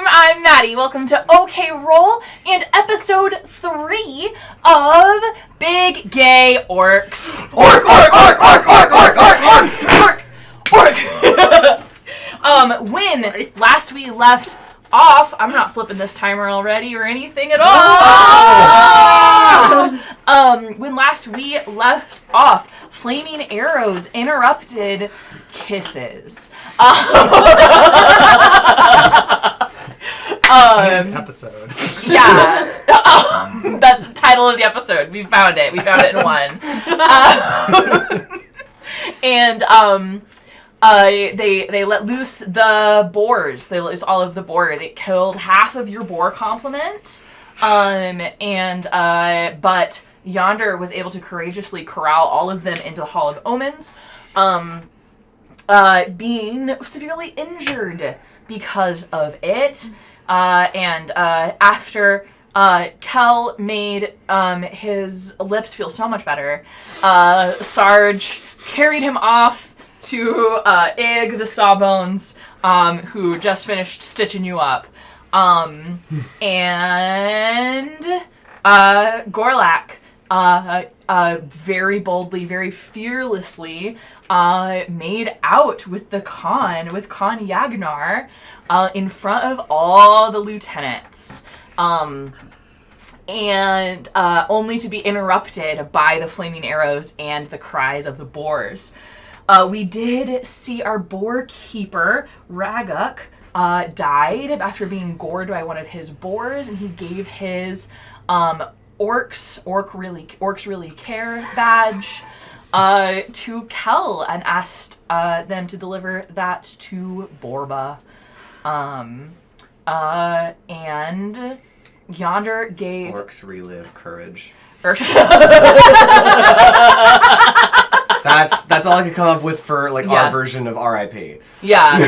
I'm Maddie. Welcome to OK Roll and episode 3 of Big Gay Orcs. Orc! When last we left off, I'm not flipping this timer already or anything at all. When last we left off, flaming arrows interrupted kisses. Episode. Yeah. That's the title of the episode. We found it. We found it in one. They let loose the boars. They let loose all of the boars. It killed half of your boar complement. But Yonder was able to courageously corral all of them into the Hall of Omens, being severely injured because of it. After Kel made his lips feel so much better, Sarge carried him off to Ig the Sawbones, who just finished stitching you up. Gorlak, very boldly, very fearlessly, made out with Khan Yagnar, in front of all the lieutenants. Only to be interrupted by the flaming arrows and the cries of the boars. We did see our boar keeper, Raguk, died after being gored by one of his boars, and he gave his Orcs really care badge to Kel and asked them to deliver that to Borba. And Yonder gave... Orcs relive courage. That's That's all I could come up with for our version of RIP. Yeah.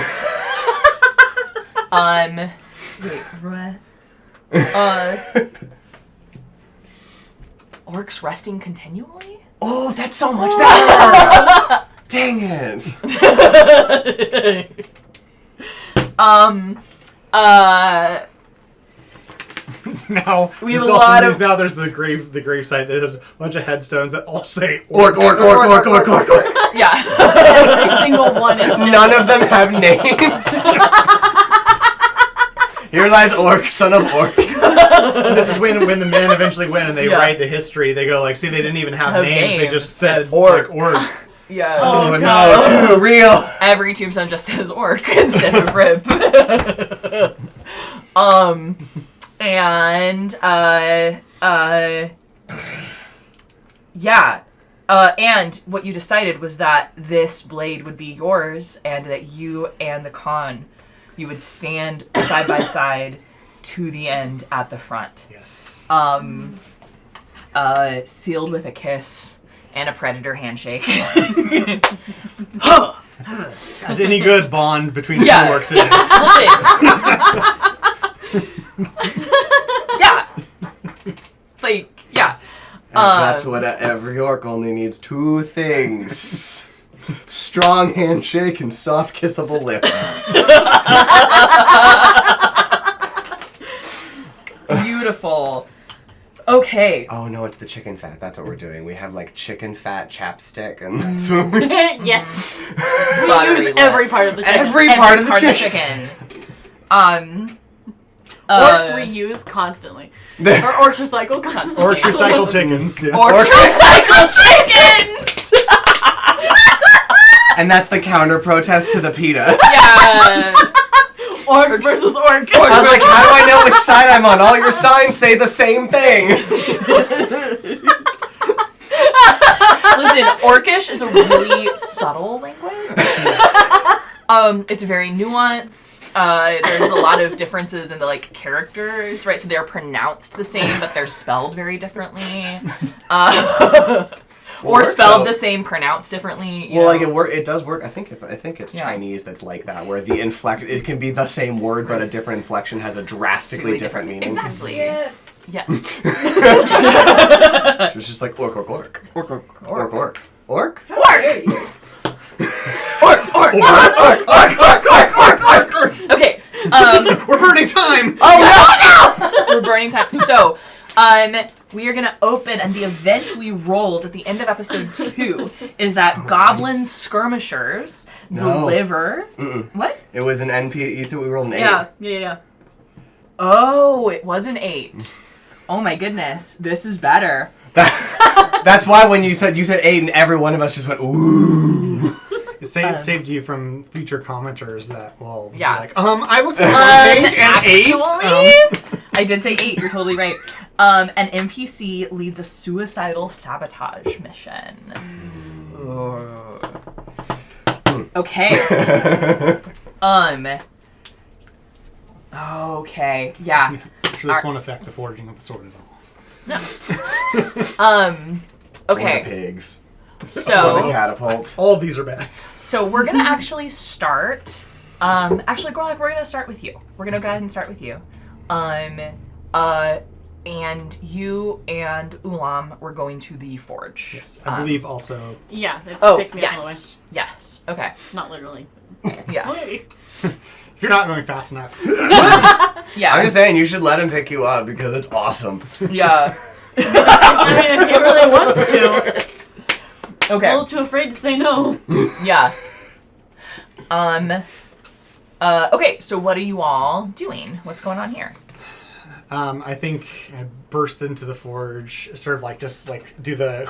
Wait, what? Orcs resting continually? Oh, that's so much better! Dang it! Now we have this a also lot means of... now there's the grave site that has a bunch of headstones that all say Orc. Yeah. Every single one is different. None of them have names. Here lies Orc, son of Orc. This is when the men eventually win and they write the history. They go see, they didn't even have names. They just said Orc. Orc. Yeah. Oh no, too real. Every tombstone just says Orc instead of Rip. And what you decided was that this blade would be yours, and that you and the Khan, you would stand side by side to the end at the front. Yes. Sealed with a kiss and a predator handshake. As any good bond between two orcs it is. Listen. That's what every orc only needs: two things. Strong handshake and soft kissable lips. Beautiful. Okay. Oh no, it's the chicken fat. That's what we're doing. We have chicken fat chapstick, and that's what we... Yes. We use every part of the chicken. Every part of the chicken. Orcs reuse constantly. Or orcs recycle constantly. Orcs recycle chickens. Yeah. Orcs recycle chickens! And that's the counter protest to the PETA. Yeah. Orc versus orc. I was like, how do I know which side I'm on? All your signs say the same thing. Listen, Orcish is a really subtle language. It's very nuanced. There's a lot of differences in the characters, right? So they're pronounced the same, but they're spelled very differently. Or spelled the same, pronounced differently. You know? It does work. I think it's Chinese that's like that, where the it can be the same word, but a different inflection has a drastically different meaning. Exactly. Yes. Yeah. It's just like orc. Orc. Orc. Okay. burning time! We're burning time. So, we are gonna open, and the event we rolled at the end of episode 2 is that goblin skirmishers deliver. What? It was an NP. You said we rolled an 8. Yeah. Oh, it was an 8. Oh my goodness, this is better. That's why when you said 8, and every one of us just went ooh. It saved you from future commenters that will be Yeah. like, I looked at one page and 8. I did say 8. You're totally right. An NPC leads a suicidal sabotage mission. Okay. Okay. Yeah. I'm sure this won't affect the forging of the sword at all. Or the Okay. pigs. Or the So, catapult. All of these are bad. so we're gonna actually start. Actually, Gorlak, we're gonna start with you. We're gonna go ahead and start with you. And you and Ulam were going to the forge. Yes, I believe also. Yeah, they Oh, picked me up on the way. yes. Okay. Not literally. Yeah. Okay. If you're not going fast enough. Yeah. I'm just saying, you should let him pick you up because it's awesome. Yeah. I mean, if he really wants to. Okay. A little too afraid to say no. Yeah. Okay, so what are you all doing? What's going on here? I think I burst into the forge, sort of like just like do the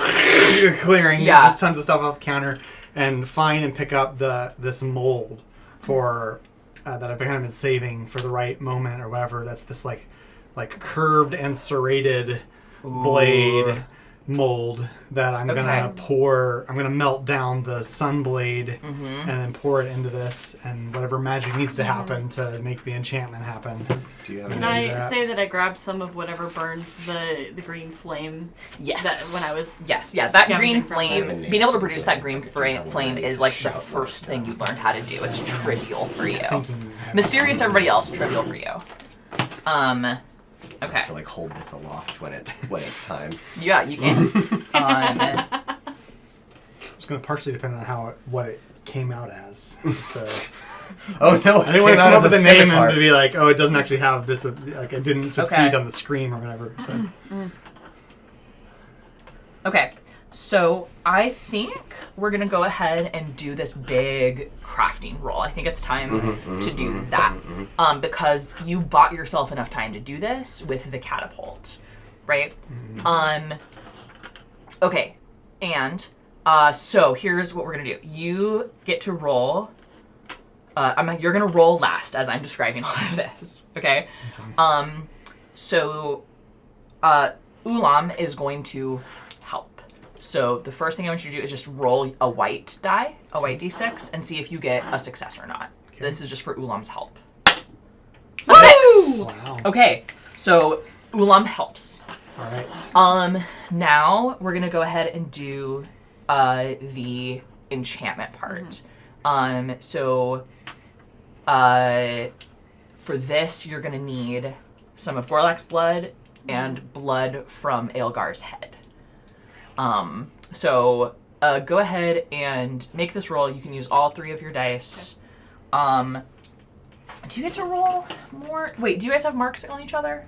clearing, Yeah. just tons of stuff off the counter, and find and pick up this mold for that I've kind of been saving for the right moment or whatever. That's this like curved and serrated blade mold that I'm gonna pour. I'm gonna melt down the sun blade and then pour it into this, and whatever magic needs to happen to make the enchantment happen. Do you have Can any? I say that I grabbed some of whatever burns the green flame? Yes. That when I was. Yes, yeah, that Yeah, green I'm gonna grab flame, being able to produce that green flame is like the first thing you learned how to do. It's trivial for you. Mysterious to everybody else, trivial for you. Okay. I have to like hold this aloft when it's time. Yeah, you can. It's going to partially depend on what it came out as. Oh no! I didn't want to come up with a name and to be like, oh, it doesn't actually have this. Like, it didn't succeed on the screen or whatever. So. Okay, so I think we're gonna go ahead and do this big crafting roll. I think it's time to do that because you bought yourself enough time to do this with the catapult, right? Okay, and so here's what we're gonna do. You get to roll. You're gonna roll last as I'm describing all of this. Okay. So Ulam is going to help. So the first thing I want you to do is just roll a white die, a white d6, and see if you get a success or not. Okay. This is just for Ulam's help. 6! Wow. Okay, so Ulam helps. All right. Now we're gonna go ahead and do the enchantment part. For this, you're gonna need some of Gorlak's blood and blood from Aelgar's head. Go ahead and make this roll. You can use all 3 of your dice. Do you get to roll more? Wait, do you guys have marks on each other?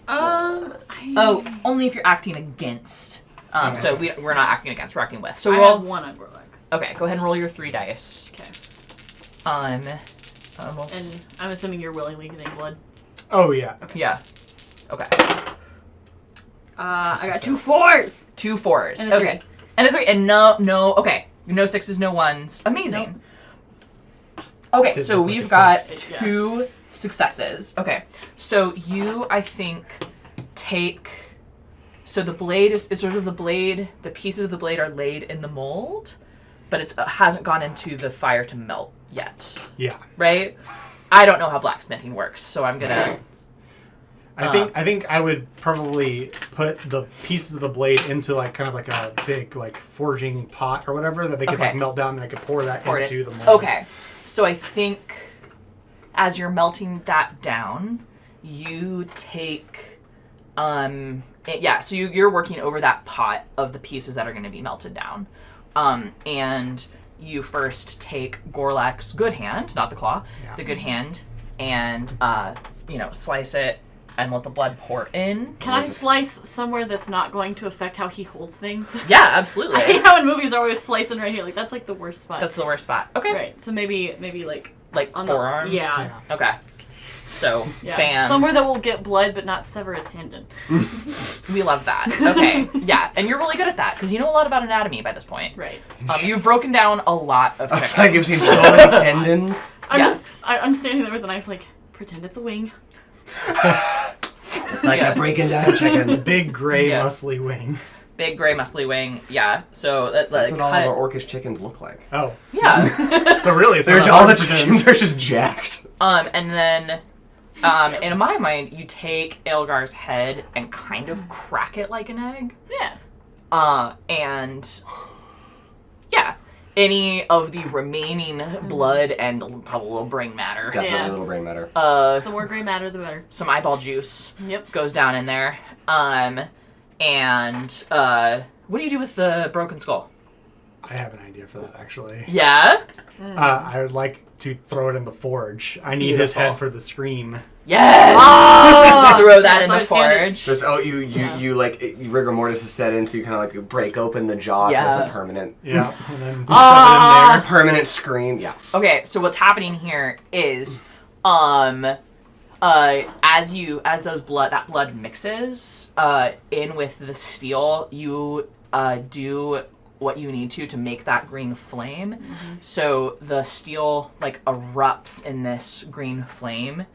Only if you're acting against. So we're not acting against, we're acting with. So I roll. have 1 on Gorlak. Okay, go ahead and roll your 3 dice. Okay. And I'm assuming you're willingly getting blood. Oh yeah. Yeah. Okay. I got 2 4s. 2 4s. And a Okay. 3. And a 3. And no. Okay. No 6s, no 1s. Amazing. Nope. Okay, Did so look like we've a got 6. 2 successes. Okay. So you, I think, take. So the blade is sort of the blade. The pieces of the blade are laid in the mold, but it hasn't gone into the fire to melt yet. Yeah. Right? I don't know how blacksmithing works, so I'm gonna. I think I would probably put the pieces of the blade into like kind of like a big like forging pot or whatever that they could like melt down and I could pour that into the mold. Okay. So I think as you're melting that down, you take so you're working over that pot of the pieces that are going to be melted down. And you first take Gorlak's good hand, not the claw, the good hand, and slice it and let the blood pour in. Can I slice somewhere that's not going to affect how he holds things? Yeah, absolutely. I hate how in movies are always slicing right here. Like, that's like the worst spot. That's the worst spot. Okay. Right. So maybe like on forearm? Yeah. Okay. So, bam. Somewhere that will get blood but not sever a tendon. We love that. Okay. Yeah, and you're really good at that because you know a lot about anatomy by this point. Right. You've broken down a lot of chickens. It's like you've seen so many tendons. I'm standing there with a knife like, pretend it's a wing. Just like a breaking down chicken. Big gray muscly wing. Big gray muscly wing. Yeah. So that's what all of our orcish chickens look like. Oh. Yeah. So really, it's all the chickens are just jacked. And then, in my mind, you take Aelgar's head and kind of crack it like an egg. Yeah. And yeah, any of the remaining blood and probably a little brain matter. Definitely a little brain matter. The more gray matter, the better. Some eyeball juice. Yep. Goes down in there. And what do you do with the broken skull? I have an idea for that, actually. Yeah? I would like to throw it in the forge. I need his Beautiful. head for the scream. Yes! Oh! Throw that in So the forge. Just you rigor mortis is set in, so you kind of like break open the jaw, so it's a permanent. Yeah, and then shove it in there. Permanent scream. Yeah. Okay, so what's happening here is, as that blood mixes in with the steel, you do what you need to make that green flame. Mm-hmm. So the steel erupts in this green flame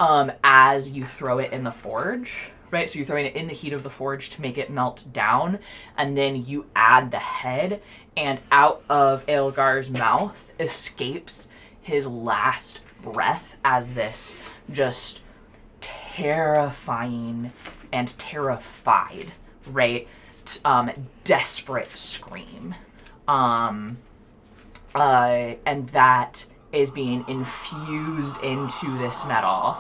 as you throw it in the forge, right? So you're throwing it in the heat of the forge to make it melt down, and then you add the head, and out of Aelgar's mouth escapes his last breath as this just terrifying and terrified, right? Desperate scream. And that is being infused into this metal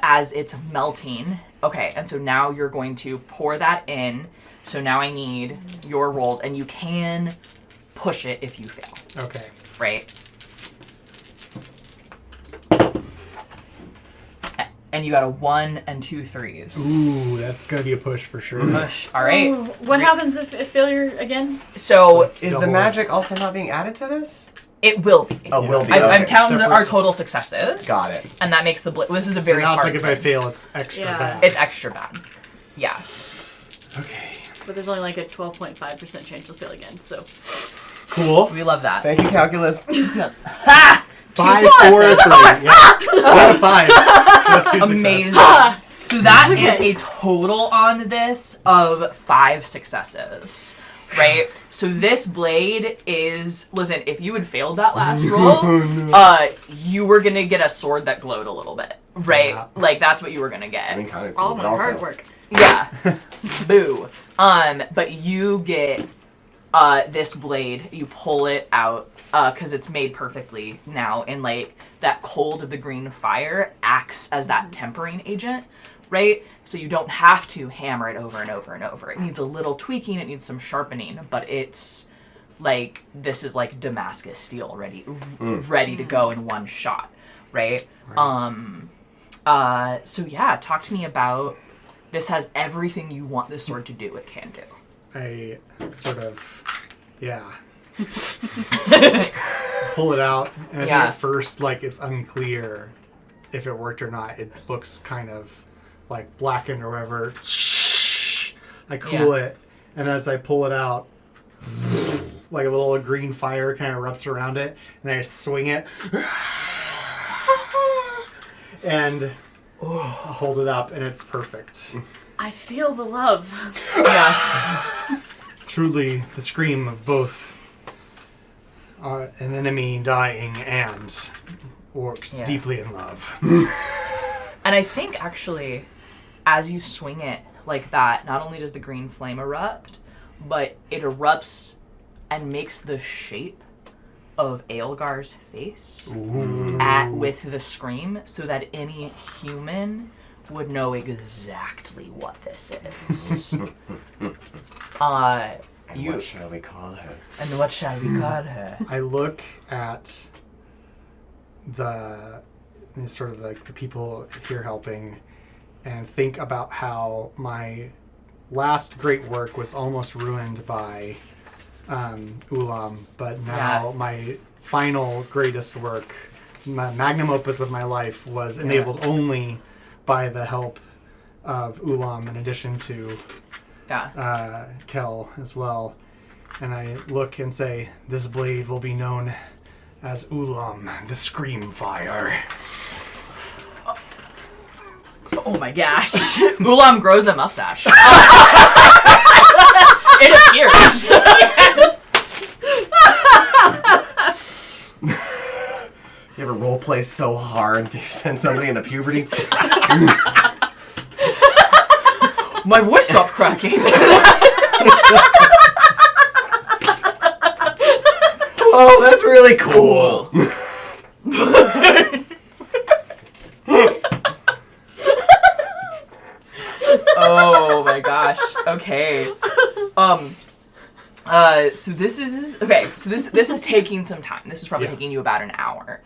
as it's melting. Okay, and so now you're going to pour that in. So now I need your rolls, and you can push it if you fail. Okay. Right? And you got a 1 and 2 3s. Ooh, that's gonna be a push for sure. Push. All right. Ooh, what happens if failure again? So Is the Double. magic also not being added to this? it will be. Oh, will be. I'm Okay. counting Separate. our total successes. Got it. And that makes the this is a So very now it's hard like if I thing. fail, it's extra bad. It's extra bad. Yeah. Okay. But there's only like a 12.5% chance you'll fail again, so. Cool. We love that. Thank you, calculus. Yes. Ha! 5, 2 4, 3. successes. Yeah. 1 out of 5. That's 2 Amazing. successes. So that is a total on this of 5 successes. Right? So this blade is... Listen, if you had failed that last roll, you were going to get a sword that glowed a little bit. Right? Yeah. Like, that's what you were going to get. I mean, kind of cool, All but my also... hard work. Yeah. Boo. But you get this blade. You pull it out because it's made perfectly now, and that cold of the green fire acts as that tempering agent, right? So you don't have to hammer it over and over and over. It needs a little tweaking. It needs some sharpening, but it's this is like Damascus steel, ready to go in one shot, right? So yeah, talk to me about. This has everything you want this sword to do. It can do. I sort of, pull it out, and I think at first, it's unclear if it worked or not. It looks kind of blackened or whatever. I cool it, and as I pull it out, a little green fire kind of erupts around it, and I swing it, and I hold it up, and it's perfect. I feel the love. Yeah. Truly, the scream of both an enemy dying and orcs deeply in love. And I think actually, as you swing it like that, not only does the green flame erupt, but it erupts and makes the shape of Aelgar's face with the scream, so that any human would know exactly what this is. What shall we call her? And what shall we call her? I look at the sort of like the people here helping, and think about how my last great work was almost ruined by Ulam, but now my final greatest work, my magnum opus of my life, was enabled only by the help of Ulam, in addition to Kel as well. And I look and say, this blade will be known as Ulam, the Scream Fire. Oh my gosh. Ulam grows a mustache. It appears. You ever role play so hard that you send somebody into puberty? My voice stopped cracking. Oh, that's really cool. Oh my gosh. Okay. So this is okay. So this is taking some time. This is probably taking you about an hour.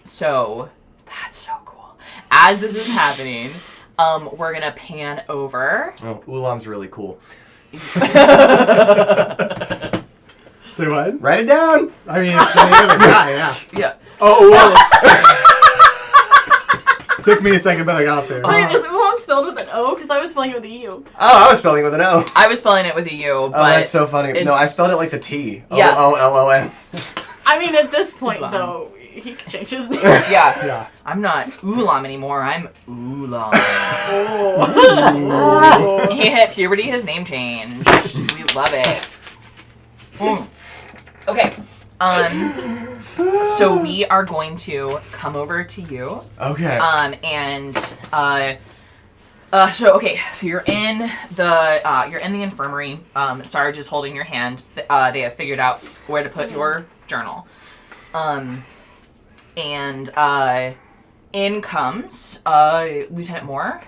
So that's so cool. As this is happening, we're gonna pan over. Oh, Ulam's really cool. Say what? Write it down. I mean, it's the name of the guy, yeah. Yeah. Oh, well. Took me a second, but I got there. Wait, is Ulam spelled with an O? Because I was spelling it with a U. Oh, I was spelling it with an O. I was spelling it with a U, but Oh, that's so funny. No, I spelled it like the T. Yeah. O-O-L-O-N. I mean, at this point, Ulam. though, he can change his name. yeah. Yeah. I'm not Ulam anymore. I'm Ulam. Oh. He hit puberty. His name changed. We love it. Okay. So we are going to come over to you. Okay. So you're in the infirmary. Sarge is holding your hand. They have figured out where to put your journal. In comes Lieutenant Moore.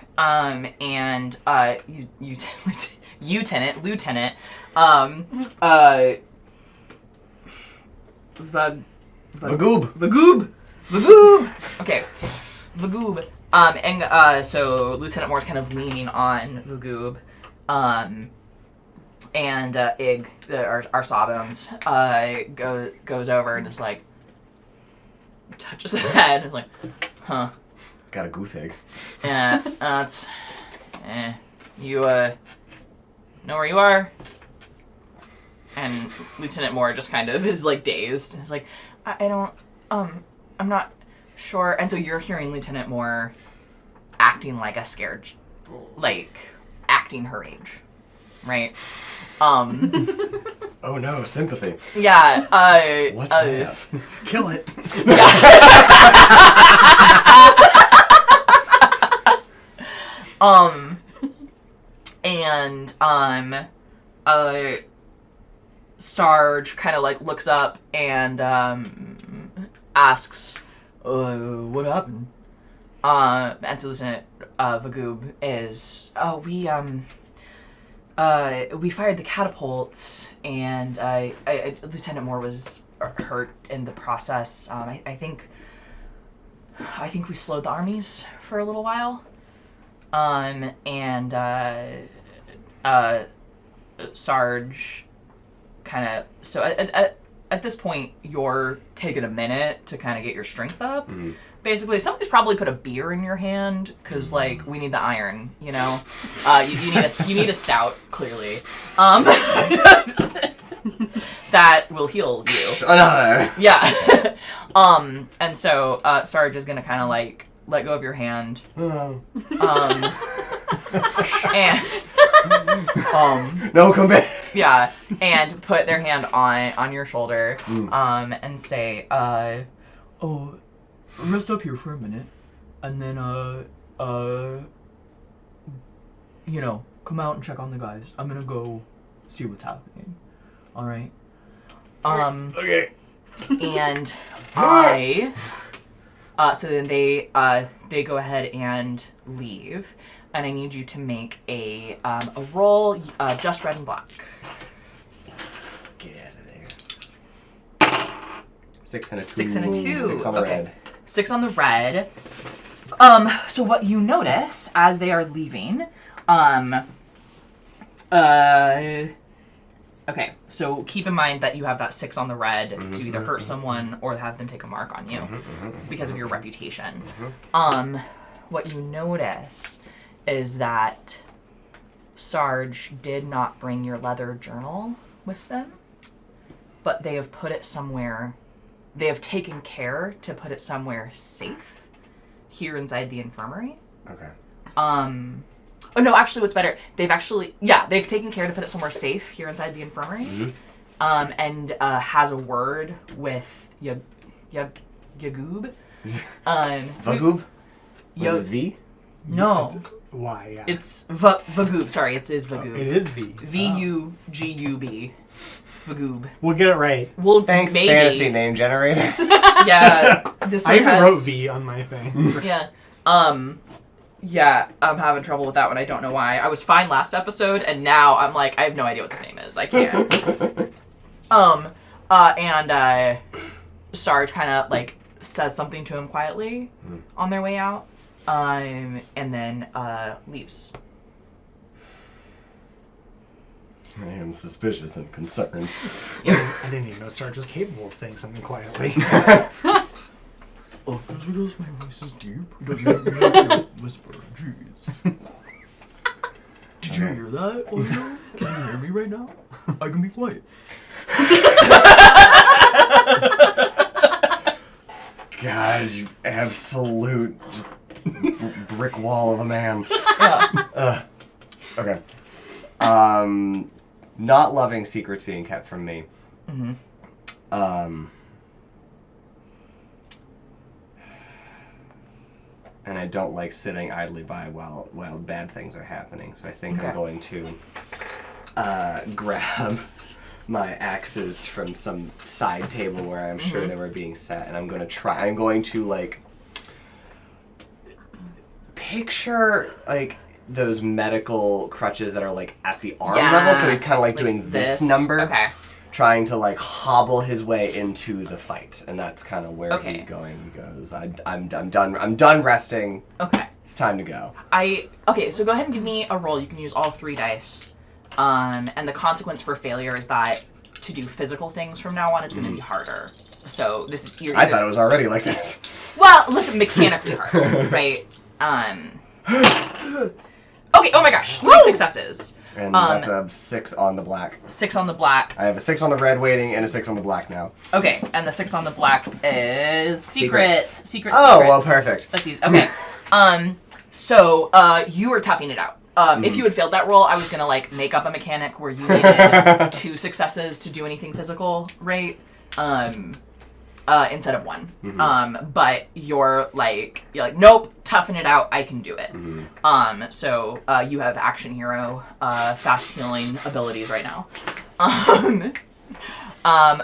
Lieutenant. Vagoob. Okay. Vagoob. So Lieutenant Moore's kind of leaning on Vagoob. And Ig, our Sawbones, goes over and is like, touches the head, and is like, huh. Got a gooth egg. Yeah, you, know where you are? And Lieutenant Moore just kind of is, like, dazed. He's like, I don't, I'm not sure. And so you're hearing Lieutenant Moore acting like a scared, like, acting her age, right? Oh no, sympathy. Yeah, What's that? Kill it. Sarge kind of like looks up and asks, "What happened?" And so Lieutenant Vagoob is, we fired the catapults, and Lieutenant Moore was hurt in the process. I think we slowed the armies for a little while. Sarge kind of, so at this point, you're taking a minute to kind of get your strength up. Mm-hmm. Basically, somebody's probably put a beer in your hand because, like, we need the iron. You know, you need a stout. Clearly, that will heal you. Another. Yeah. And so Sarge is gonna kind of like let go of your hand. Oh. And No, come back. yeah, and put their hand on your shoulder. And say, "Oh, rest up here for a minute, and then come out and check on the guys. I'm gonna go see what's happening. All right." Okay. And so then they go ahead and leave, and I need you to make a roll, just red and black. Get out of there. 6 and a 2. 6 and a 2. 6 on the Okay. red. 6 on the red. So what you notice as they are leaving, okay, so keep in mind that you have that 6 on the red to either hurt someone or have them take a mark on you because of your reputation. What you notice is that Sarge did not bring your leather journal with them, but they have put it somewhere. They have taken care to put it somewhere safe here inside the infirmary. Okay. Oh no, actually what's better, they've taken care to put it somewhere safe here inside the infirmary. And has a word with Yagoob. Vagoob? Was it V? No. Why? Yeah. It's Vagoob. Sorry, it is Vagoob. It is V. Vugub. Vagoob. We'll get it right. Well, Thanks, maybe. fantasy name generator. Yeah. This I one even has, wrote V on my thing. Yeah. Yeah, I'm having trouble with that one. I don't know why. I was fine last episode, and now I'm like, I have no idea what this name is. I can't. And Sarge kind of like says something to him quietly on their way out, and then leaves. I am suspicious and concerned. I didn't even know Sarge was capable of saying something quietly. Oh, just because my voice is deep doesn't make me whisper. Jeez. Did you hear that, audio? Can you hear me right now? I can be quiet. God, you absolute just brick wall of a man. Yeah. Okay. Not loving secrets being kept from me. And I don't like sitting idly by while bad things are happening. So I think I'm going to grab my axes from some side table where I'm sure they were being set, and I'm going to like picture like those medical crutches that are like at the arm level. So he's kind of like doing this number. Okay. Trying to like hobble his way into the fight, and that's kind of where he's going. He goes, I'm done resting. Okay. It's time to go. Okay, so go ahead and give me a roll. You can use all 3 dice. And the consequence for failure is that to do physical things from now on, it's going to be harder. So this is I thought it was already like this. Well, listen, mechanically hard, right? Okay, oh my gosh, 3 successes. And that's a 6 on the black. 6 on the black. I have a 6 on the red waiting and a 6 on the black now. Okay, and the 6 on the black is Secrets. Secrets. Oh, well, perfect. That's easy. Okay. So you were toughing it out. If you had failed that roll, I was gonna like make up a mechanic where you needed 2 successes to do anything physical, right? Instead of 1. But you're like, nope, toughen it out, I can do it. So you have action hero, fast healing abilities right now.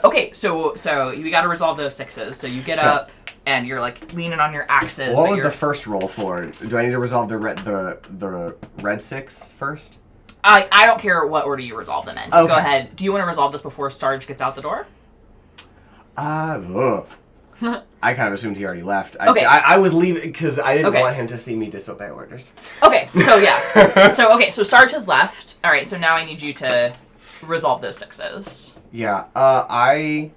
Okay, so you gotta resolve those 6s. So you get up and you're like leaning on your axes. What was the first roll for? Do I need to resolve the red 6 first? I don't care what order you resolve them in. Just go ahead. Do you want to resolve this before Sarge gets out the door? I kind of assumed he already left. Okay. I was leaving because I didn't want him to see me disobey orders. Okay, so yeah. So Sarge has left. All right, so now I need you to resolve those 6s. Yeah, I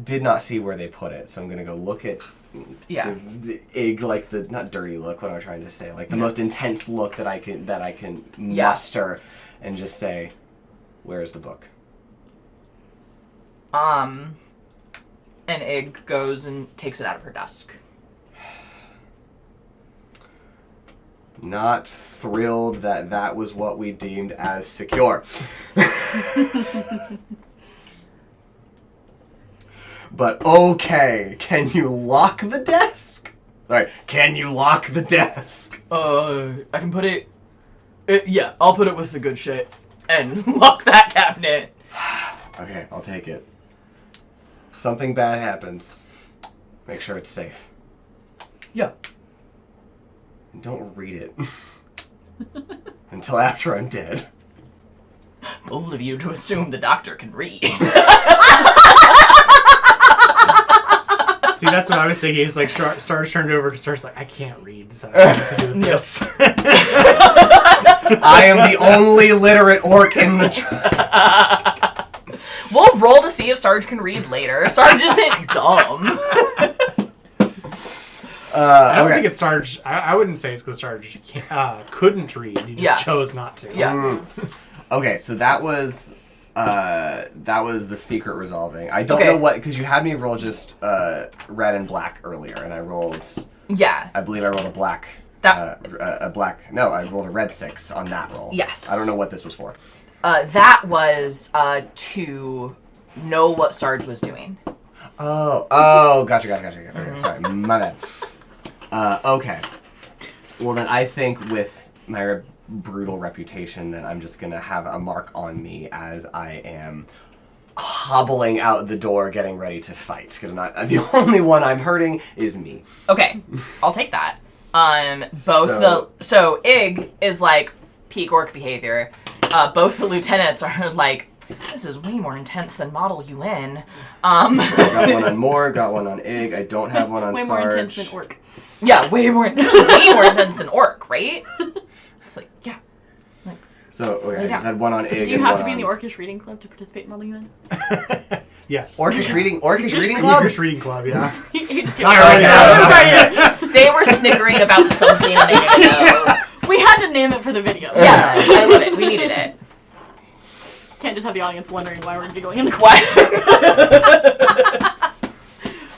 did not see where they put it, so I'm gonna go look at the not dirty look. What am I trying to say? Like the most intense look that I can muster, and just say, "Where is the book?" And Ig goes and takes it out of her desk. Not thrilled that was what we deemed as secure. But okay, can you lock the desk? Sorry, can you lock the desk? I can put it... yeah, I'll put it with the good shit. And lock that cabinet. Okay, I'll take it. Something bad happens. Make sure it's safe. Yeah. And don't read it. Until after I'm dead. Bold of you to assume the doctor can read. See, that's what I was thinking. It's like Sarge turned over because Sarge's like, I can't read, so I don't know what to do with this. I am the only literate orc in the We'll roll to see if Sarge can read later. Sarge isn't dumb. I don't okay. think it's Sarge. I wouldn't say it's because Sarge couldn't read. He just chose not to. Yeah. Okay, so that was the secret resolving. I don't know what, because you had me roll just red and black earlier, and I rolled. Yeah. I believe I rolled a black. A black. No, I rolled a red 6 on that roll. Yes. I don't know what this was for. That was to know what Sarge was doing. Oh, gotcha. Okay, sorry, my bad. Okay. Well, then I think with my brutal reputation, then I'm just gonna have a mark on me as I am hobbling out the door, getting ready to fight. Because the only one I'm hurting is me. Okay, I'll take that. So Ig is like peak orc behavior. Both the lieutenants are like, this is way more intense than Model UN. Got one on Moore, got one on Ig. I don't have one on Way Sarge. more intense than orc. Yeah, way more intense than orc, right? It's like, yeah. So, okay, I Lay just down. had one on Ig. Do you and have one to be in the on- Orcish Reading Club to participate in Model UN? Yes. Orcish Reading Club? Orcish Reading Club, yeah. He just came Not out. right now. Sorry, yeah. They were snickering about something a minute ago. We had to name it for the video. Yeah, I love it. We needed it. Can't just have the audience wondering why we're giggling in the What?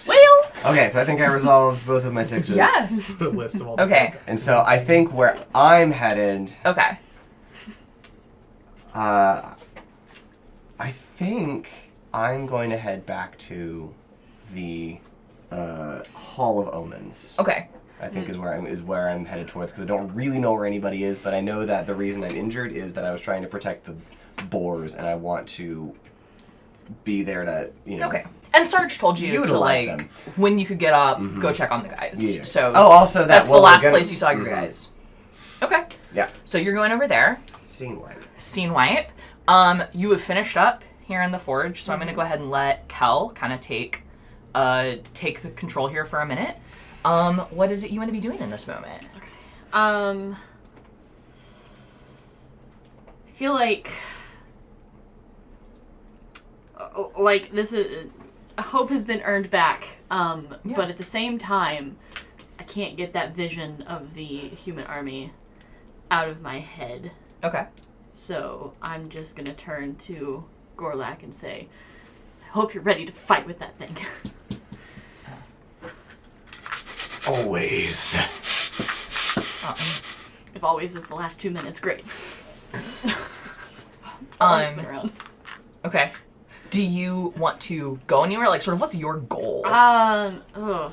Well. Okay, so I think I resolved both of my 6s. Yes. The list of all the Okay. And so I think where I'm headed, Okay. I think I'm going to head back to the Hall of Omens. Okay. I think is where I'm headed towards, because I don't really know where anybody is, but I know that the reason I'm injured is that I was trying to protect the boars, and I want to be there to, Okay. And Sarge told you to, utilize like, them. when you could get up, go check on the guys. Yeah. So Also that's the last place you saw your Mhm. guys. Okay. Yeah. So you're going over there. Scene wipe. Scene wipe. You have finished up here in the forge, so I'm going to go ahead and let Kel kind of take the control here for a minute. What is it you want to be doing in this moment? I feel like this is hope has been earned back. But at the same time, I can't get that vision of the human army out of my head. Okay. So I'm just gonna turn to Gorlak and say, I hope you're ready to fight with that thing. Always. If always is the last 2 minutes, great. It's been around. Okay. Do you want to go anywhere? Like, sort of, what's your goal? I don't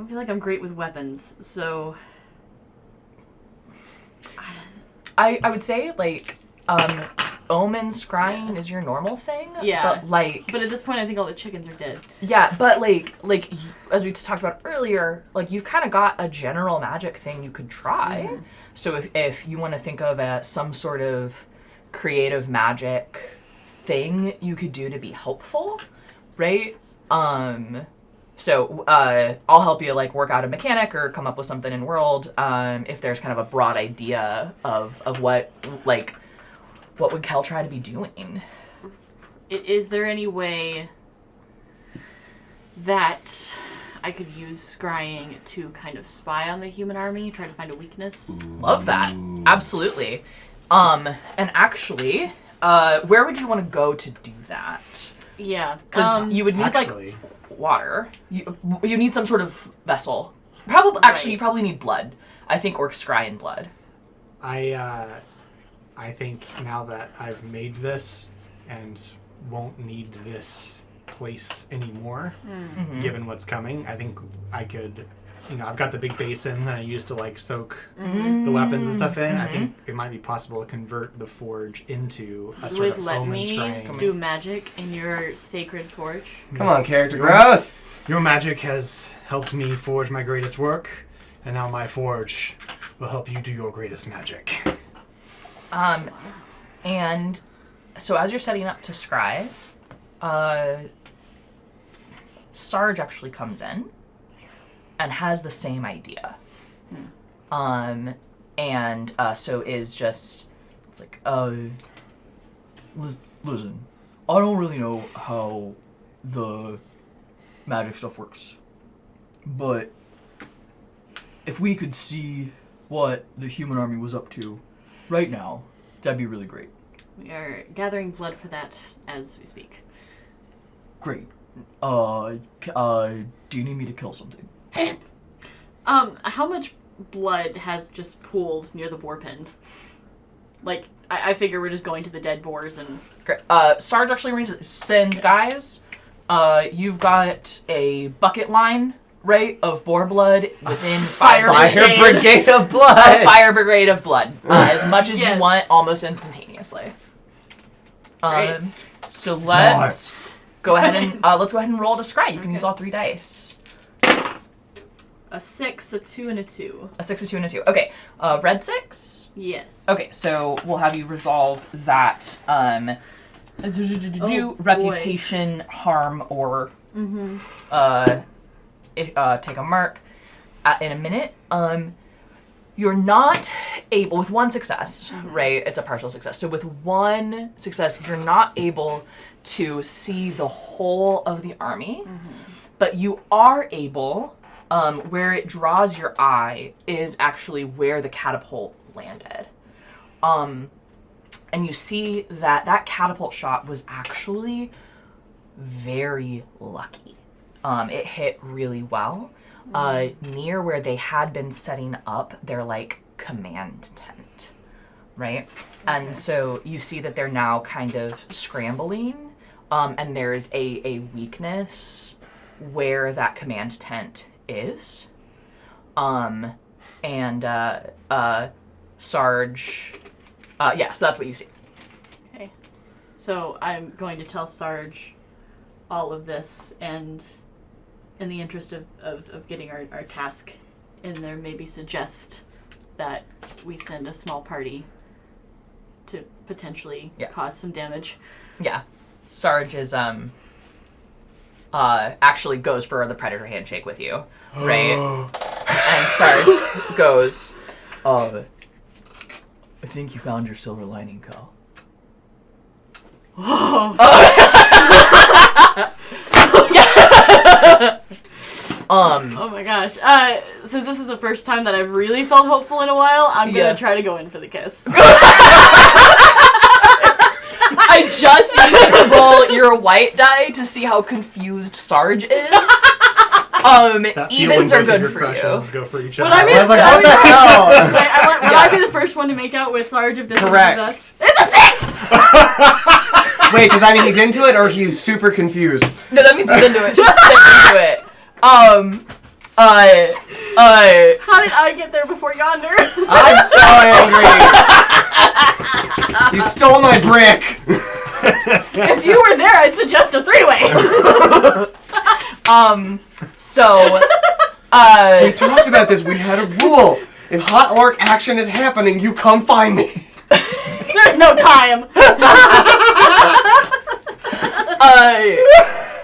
feel like I'm great with weapons, so I would say, like, omen scrying is your normal thing. Yeah. But, like... But at this point, I think all the chickens are dead. Yeah, but, like, as we talked about earlier, like, you've kind of got a general magic thing you could try. Mm-hmm. So if you want to think of some sort of creative magic thing you could do to be helpful, right? So I'll help you, like, work out a mechanic or come up with something in world, if there's kind of a broad idea of what, like, what would Kel try to be doing? Is there any way that I could use scrying to kind of spy on the human army, try to find a weakness? Love that. Absolutely. And actually, where would you want to go to do that? Yeah. Because you would need, Actually, like, water. You need some sort of vessel. Probably. Actually, Right. you probably need blood. I think orcs scry in blood. I think now that I've made this and won't need this place anymore, given what's coming, I think I could, I've got the big basin that I used to, like, soak the weapons and stuff in. I think it might be possible to convert the forge into a You sort would of let omen me scrying. do magic in your sacred forge? Come on, character growth! Your magic has helped me forge my greatest work, and now my forge will help you do your greatest magic. And so as you're setting up to scry, Sarge actually comes in and has the same idea. And so is just, it's like, Listen, I don't really know how the magic stuff works, but if we could see what the human army was up to right now, that'd be really great. We are gathering blood for that as we speak. Great. Do you need me to kill something? How much blood has just pooled near the boar pens? Like, I figure we're just going to the dead boars and... great. Sarge actually sends guys. You've got a bucket line, right, of boar blood within Fire brigade of blood. A fire brigade of blood. As much as Yes. you want, almost instantaneously. Great. So let's go ahead and roll to scry. You can use all 3 dice. A 6, a 2, and a 2. A 6, a 2, and a 2. Okay. Red 6. Yes. Okay, so we'll have you resolve that reputation, harm, or take a mark in a minute. You're not able, with 1 success, right? It's a partial success. So with 1 success, you're not able to see the whole of the army, but you are able, where it draws your eye is actually where the catapult landed. And you see that catapult shot was actually very lucky. It hit really well. Near where they had been setting up their, like, command tent, right? Okay. And so you see that they're now kind of scrambling, and there's a weakness where that command tent is. Sarge... so that's what you see. Okay. So I'm going to tell Sarge all of this, and in the interest of getting our task in there, maybe suggest that we send a small party to potentially cause some damage. Yeah. Sarge is, actually goes for the predator handshake with you, right? And Sarge goes, I think you found your silver lining, Cal. Oh my gosh. Since this is the first time that I've really felt hopeful in a while, I'm gonna try to go in for the kiss. I just need to roll your white die to see how confused Sarge is. Evens are good for you. Go for each Would other. I be I was like, what the hell? Would I be the first one to make out with Sarge if this Correct. is us? It's a 6! Wait, does that mean he's into it or he's super confused? No, that means he's into it. She's into it. How did I get there before Yonder? I'm so angry! You stole my brick! If you were there, I'd suggest a 3-way. We talked about this, we had a rule. If hot orc action is happening, you come find me. There's no time.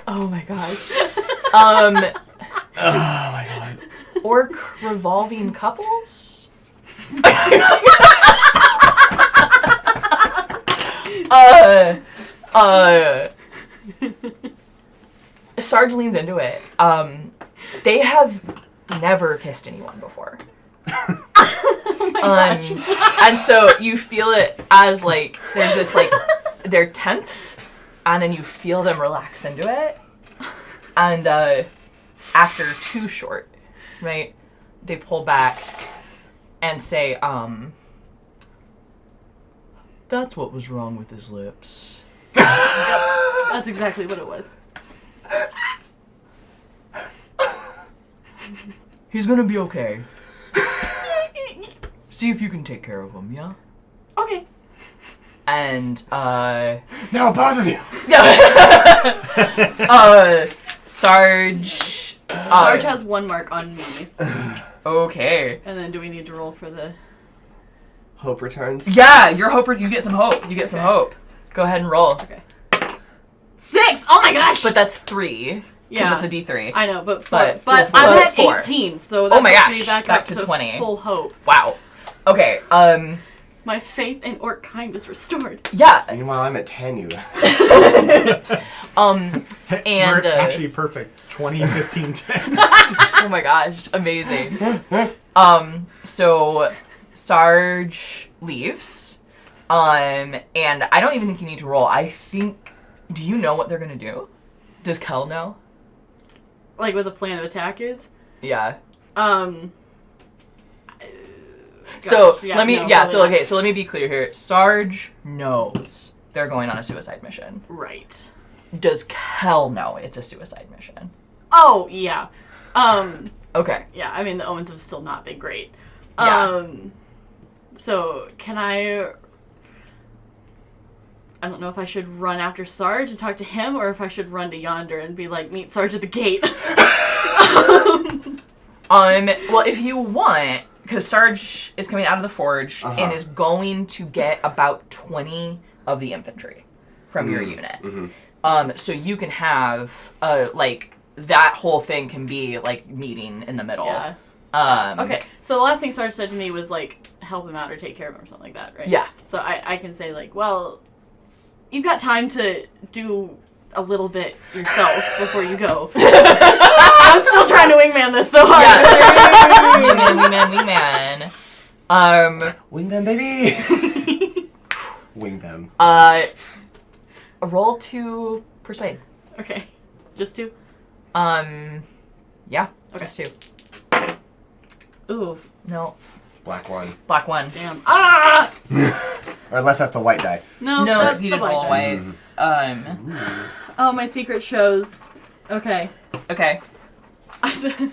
Oh my gosh. Oh my god. Orc revolving couples? Sarge leans into it. They have never kissed anyone before. Oh my gosh. And so you feel it as, like, there's this, like, they're tense, and then you feel them relax into it. And after too short, right, they pull back and say, That's what was wrong with his lips. That's exactly what it was. He's gonna be okay. See if you can take care of him, yeah? Okay. and No, both of you. Sarge. Sarge has 1 mark on me. Okay. And then do we need to roll for the... Hope returns. Yeah, your hope. You get some hope. You get some hope. Go ahead and roll. Okay. 6! Oh my gosh! But that's 3. because Yeah. it's a D3. I know, but But still but four. I'm at 4. 18, so that Oh my puts gosh, me back back up to to 20. full hope. Wow. Okay. My faith in orc kind is restored. Yeah. Meanwhile, I'm at 10, you. And We're actually perfect. 20, 15, 10. oh my gosh, amazing. So Sarge leaves. And I don't even think you need to roll. I think. Do you know what they're gonna do? Does Kel know? Like what the plan of attack is. Yeah. Gosh, So let me no, yeah. probably So not. okay. So let me be clear here. Sarge knows they're going on a suicide mission. Right. Does Kel know it's a suicide mission? Oh yeah. Okay. Yeah. I mean the omens have still not been great. Yeah. So can I don't know if I should run after Sarge and talk to him, or if I should run to Yonder and be like, meet Sarge at the gate. Well, if you want, because Sarge is coming out of the forge and is going to get about 20 of the infantry from your unit. So you can have, like, that whole thing can be, like, meeting in the middle. Yeah. Okay, so the last thing Sarge said to me was, like, help him out or take care of him or something like that, right? Yeah. So I can say, like, well, you've got time to do a little bit yourself before you go. I'm still trying to wingman this so hard. Wingman. Wing them, baby! Wing them. Roll to persuade. Okay. Just two? Yeah. Okay. Just 2. Ooh, No. Black one. Black 1. damn. Ah! Or unless that's the white die. No, No, that's because he the did roll white die. away. Oh, my secret shows. Okay. Okay. I said...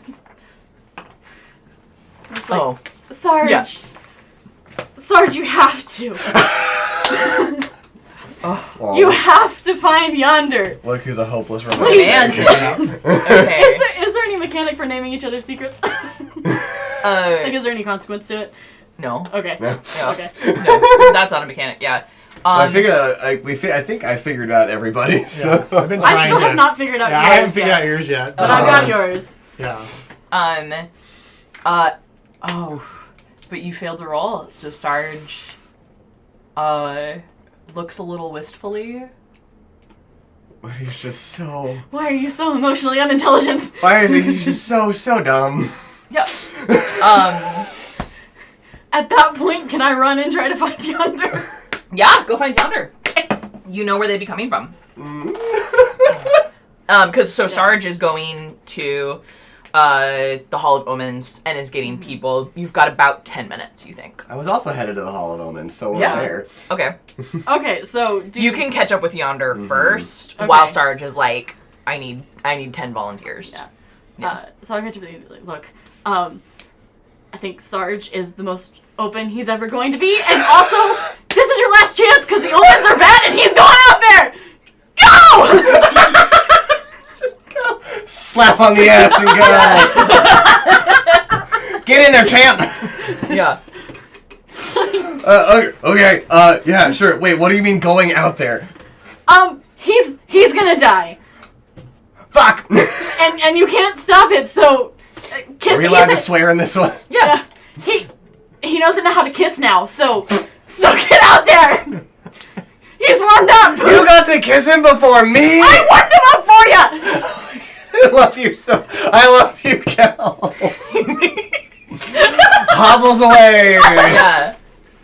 It's like, Oh. Sarge! Yeah. Sarge, you have to! Oh, You have to find Yonder! look who's a hopeless Please. romantic. Okay. Is there any mechanic for naming each other's secrets? Like, is there any consequence to it? No. Okay. No. No. Okay. No. That's not a mechanic. Yeah. I figured out, I think I figured out everybody. So I've been I trying still to. have not figured out Yeah, yours I haven't figured yet. out yours yet. But I've got yours. Yeah. But you failed to roll, so Sarge, looks a little wistfully. he's just so. Why are you so emotionally unintelligent? Why is he just so dumb? Yep. At that point, can I run and try to find Yonder? Yeah, go find Yonder. You know where they'd be coming from. Because Sarge is going to the Hall of Omens and is getting people. You've got about 10 minutes, you think. I was also headed to the Hall of Omens, so we're Yeah. there. Okay. Okay, so You can catch up with Yonder first, Okay. while Sarge is like, I need 10 volunteers. Yeah. So I'll catch up with you. Look, I think Sarge is the most open he's ever going to be, and also, this is your last chance because the omens are bad and he's going out there! Go! Slap on the ass and go. Get in there, champ. Yeah. Okay. Yeah, sure. Wait, what do you mean going out there? He's gonna die, Fuck. and you can't stop it. So, Are we allowed to swear in this one? Yeah, he doesn't know how to kiss now. So get out there. He's warmed up. You got to kiss him before me. I warmed him up for you. I love you so. I love you, Cal. Hobbles away. Yeah.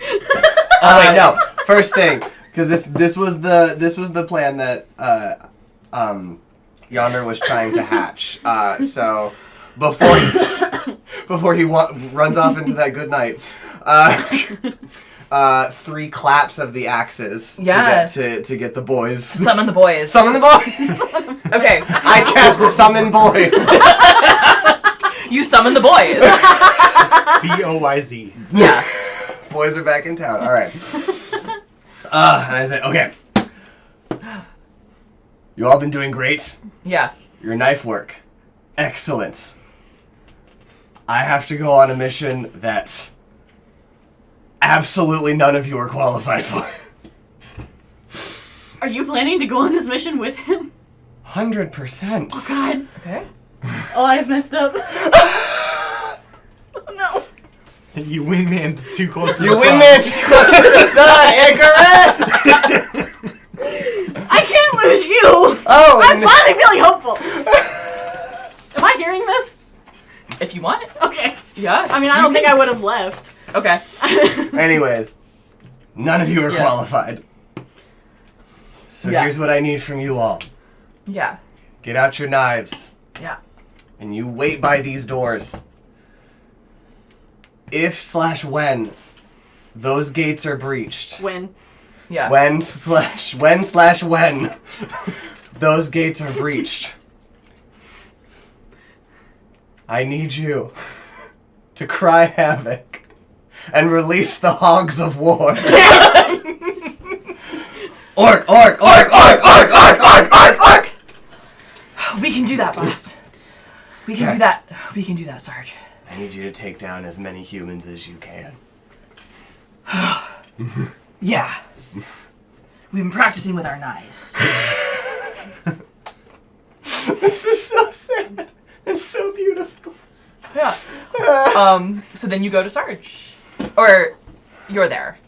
Wait, no. First thing, because this was the plan that Yonder was trying to hatch. So before he runs off into that good night, 3 claps of the axes Yeah. to get the boys. Summon the boys. Summon the boys. Okay. I cast summon boys. You summon the boys. BOYZ. Yeah. Boys are back in town. All right. And I said, okay. You all been doing great. Yeah. Your knife work. Excellent. I have to go on a mission that absolutely none of you are qualified for. Are you planning to go on this mission with him? 100%. Oh God. Okay. Oh, I've messed up. Oh no. You wingman too close to You the sun. wingman too close to the sun, Icarus! I can't lose you. Oh, I'm finally feeling hopeful. Am I hearing this? If you want it. Okay. Yeah. I mean, I don't think I would have left. Okay. Anyways, none of you are Yeah. qualified. So Yeah. here's what I need from you all. Yeah. Get out your knives. Yeah. And you wait by these doors. If/when those gates are breached, When? Yeah. when those gates are breached, I need you to cry havoc and release the hogs of war. Orc, orc, orc, orc, orc, orc, orc, orc, orc! We can do that, boss. We can Okay. do that. We can do that, Sarge. I need you to take down as many humans as you can. Yeah. We've been practicing with our knives. This is so sad and so beautiful. Yeah. So then you go to Sarge. Or you're there.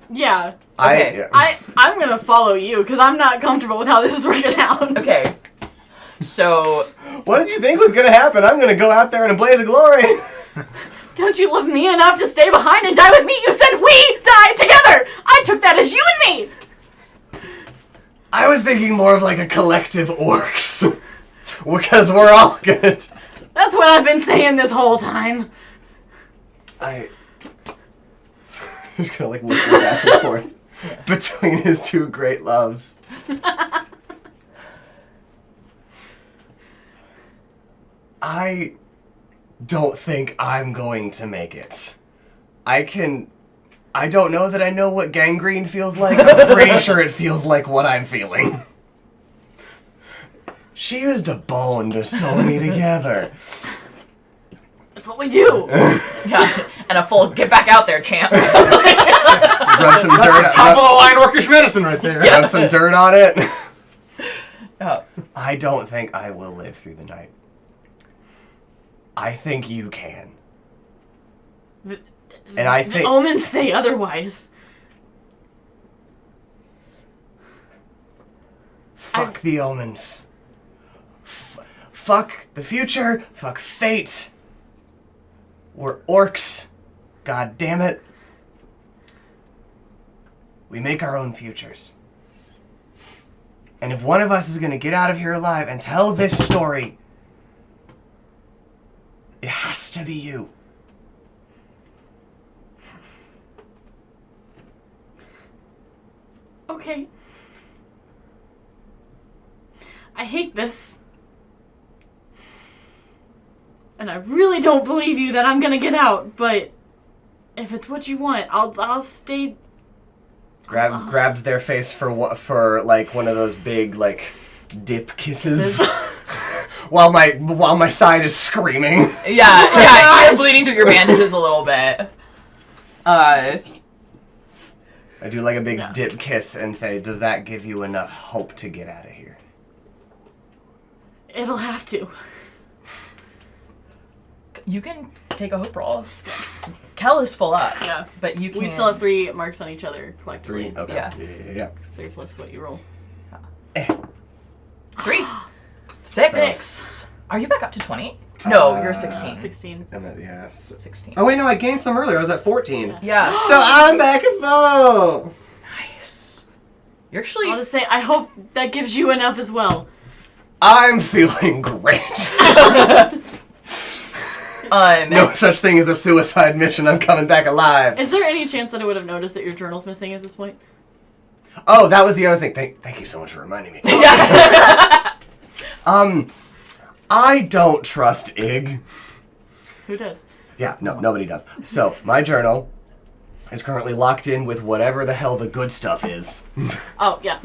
Yeah. Okay. I'm gonna follow you because I'm not comfortable with how this is working out. Okay. So What did you think was gonna happen? I'm gonna go out there in a blaze of glory. Don't you love me enough to stay behind and die with me? You said we die together. I took that as you and me. I was thinking more of like a collective orcs. Because we're all gonna... That's what I've been saying this whole time. I'm just gonna like look back and forth between his two great loves. I don't think I'm going to make it. I don't know that I know what gangrene feels like. I'm pretty sure it feels like what I'm feeling. She used a bone to sew me together. That's what we do. yeah. And a full get back out there, champ. Rub some dirt. Top of the line orcish medicine right there. Rub some dirt on it. Oh. I don't think I will live through the night. I think you can. And I The think... omens say otherwise. Fuck the omens. Fuck the future. Fuck fate. We're orcs. God damn it. We make our own futures. And if one of us is going to get out of here alive and tell this story, it has to be you. Okay. I hate this. And I really don't believe you that I'm gonna get out, but if it's what you want, I'll stay. Grabs their face for like one of those big like dip kisses. while my side is screaming. Yeah, you're bleeding through your bandages a little bit. I do like a big Yeah. dip kiss and say, does that give you enough hope to get out of here? It'll have to. You can take a hope roll. Kel is full up. Yeah. But you can. We still have 3 marks on each other collectively. Okay. Yeah. Yeah. 3 plus what you roll. 3. 6. Are you back up to 20? No, you're 16. 16. I'm at, yes. 16. Oh wait, no, I gained some earlier. I was at 14. Yeah. So I'm back at full. Nice. You're actually. I'll just say, I hope that gives you enough as well. I'm feeling great. No such thing as a suicide mission. I'm coming back alive. Is there any chance that I would have noticed that your journal's missing at this point? Oh, that was the other thing. Thank you so much for reminding me. I don't trust Ig. Who does? Yeah, no, nobody does. So, my journal is currently locked in with whatever the hell the good stuff is. Oh, yeah.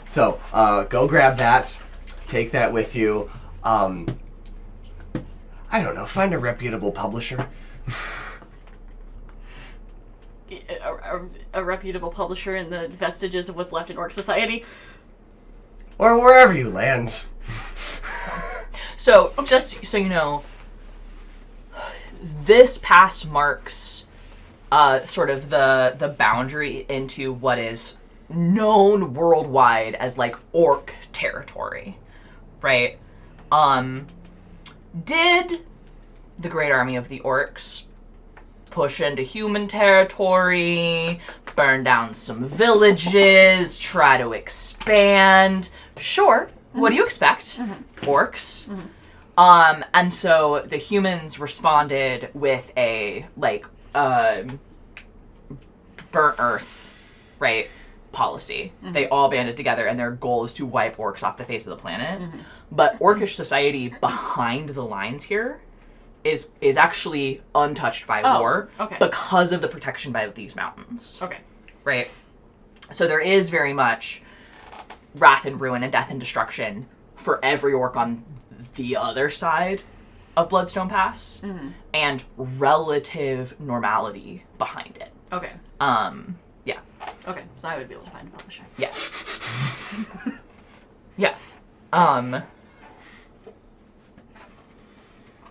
So, go grab that. Take that with you. I don't know, find a reputable publisher. A reputable publisher in the vestiges of what's left in Orc Society. Or wherever you land. So, just so you know, this pass marks sort of the boundary into what is known worldwide as, like, orc territory, right? Did the Great Army of the Orcs push into human territory, burn down some villages, try to expand? Sure. What do you expect? Orcs. And so the humans responded with a, like, burnt earth, right, policy. They all banded together, and their goal is to wipe orcs off the face of the planet. But orcish society behind the lines here is actually untouched by war because of the protection by these mountains. Okay. Right? So there is very much wrath and ruin and death and destruction for every orc on the other side of Bloodstone Pass, and relative normality behind it. Okay. Yeah. Okay, so I would be able to find a publisher. Yeah. Yeah.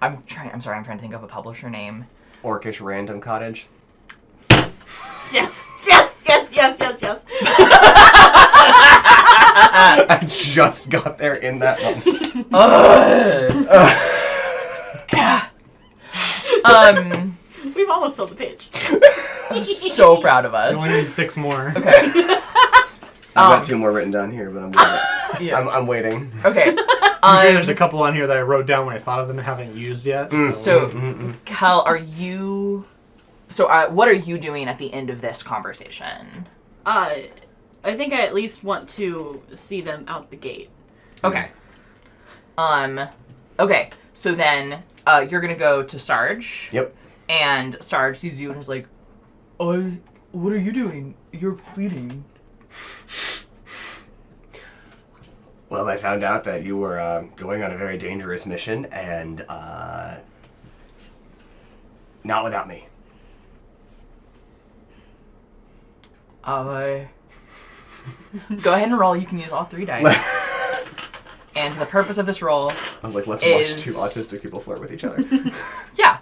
I'm trying to think of a publisher name. Orcish Random Cottage. Yes. I just got there in that moment. We've almost filled the page. I'm so proud of us. We only need 6 more. Okay. I've got 2 more written down here, but I'm waiting. Yeah. I'm waiting. Okay. There's a couple on here that I wrote down when I thought of them and haven't used yet. So, Cal, are you... So, what are you doing at the end of this conversation? I think I at least want to see them out the gate. Okay. Okay. So then, you're gonna go to Sarge. Yep. And Sarge sees you and is like, What are you doing? You're bleeding. Well, I found out that you were going on a very dangerous mission, and not without me. Go ahead and roll. You can use all 3 dice. And the purpose of this roll I was like, let's is... watch 2 autistic people flirt with each other. Yeah.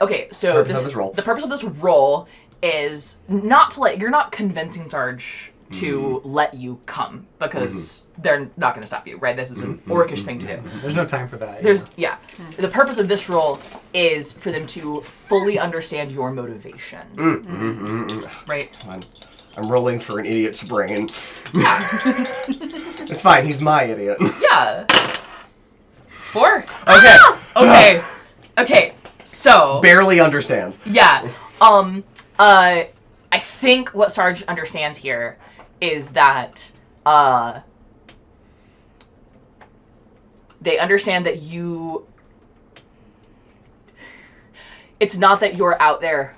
Okay, so Purpose of this roll. The purpose of this roll is not to you're not convincing Sarge to let you come, because they're not going to stop you, right? This is an orcish thing to do. There's no time for that. The purpose of this role is for them to fully understand your motivation, right? I'm rolling for an idiot's brain. It's fine, he's my idiot. Yeah. 4. Okay. Okay, so Barely understands. yeah. I think what Sarge understands here is that they understand that it's not that you're out there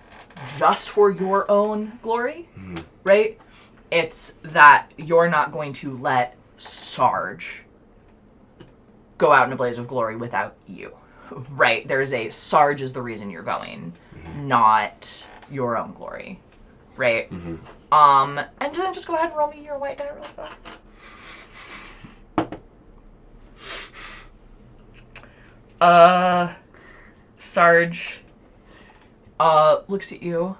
just for your own glory, right? It's that you're not going to let Sarge go out in a blaze of glory without you, right? There's Sarge is the reason you're going, not your own glory, right? And then just go ahead and roll me your white die really quick. Sarge looks at you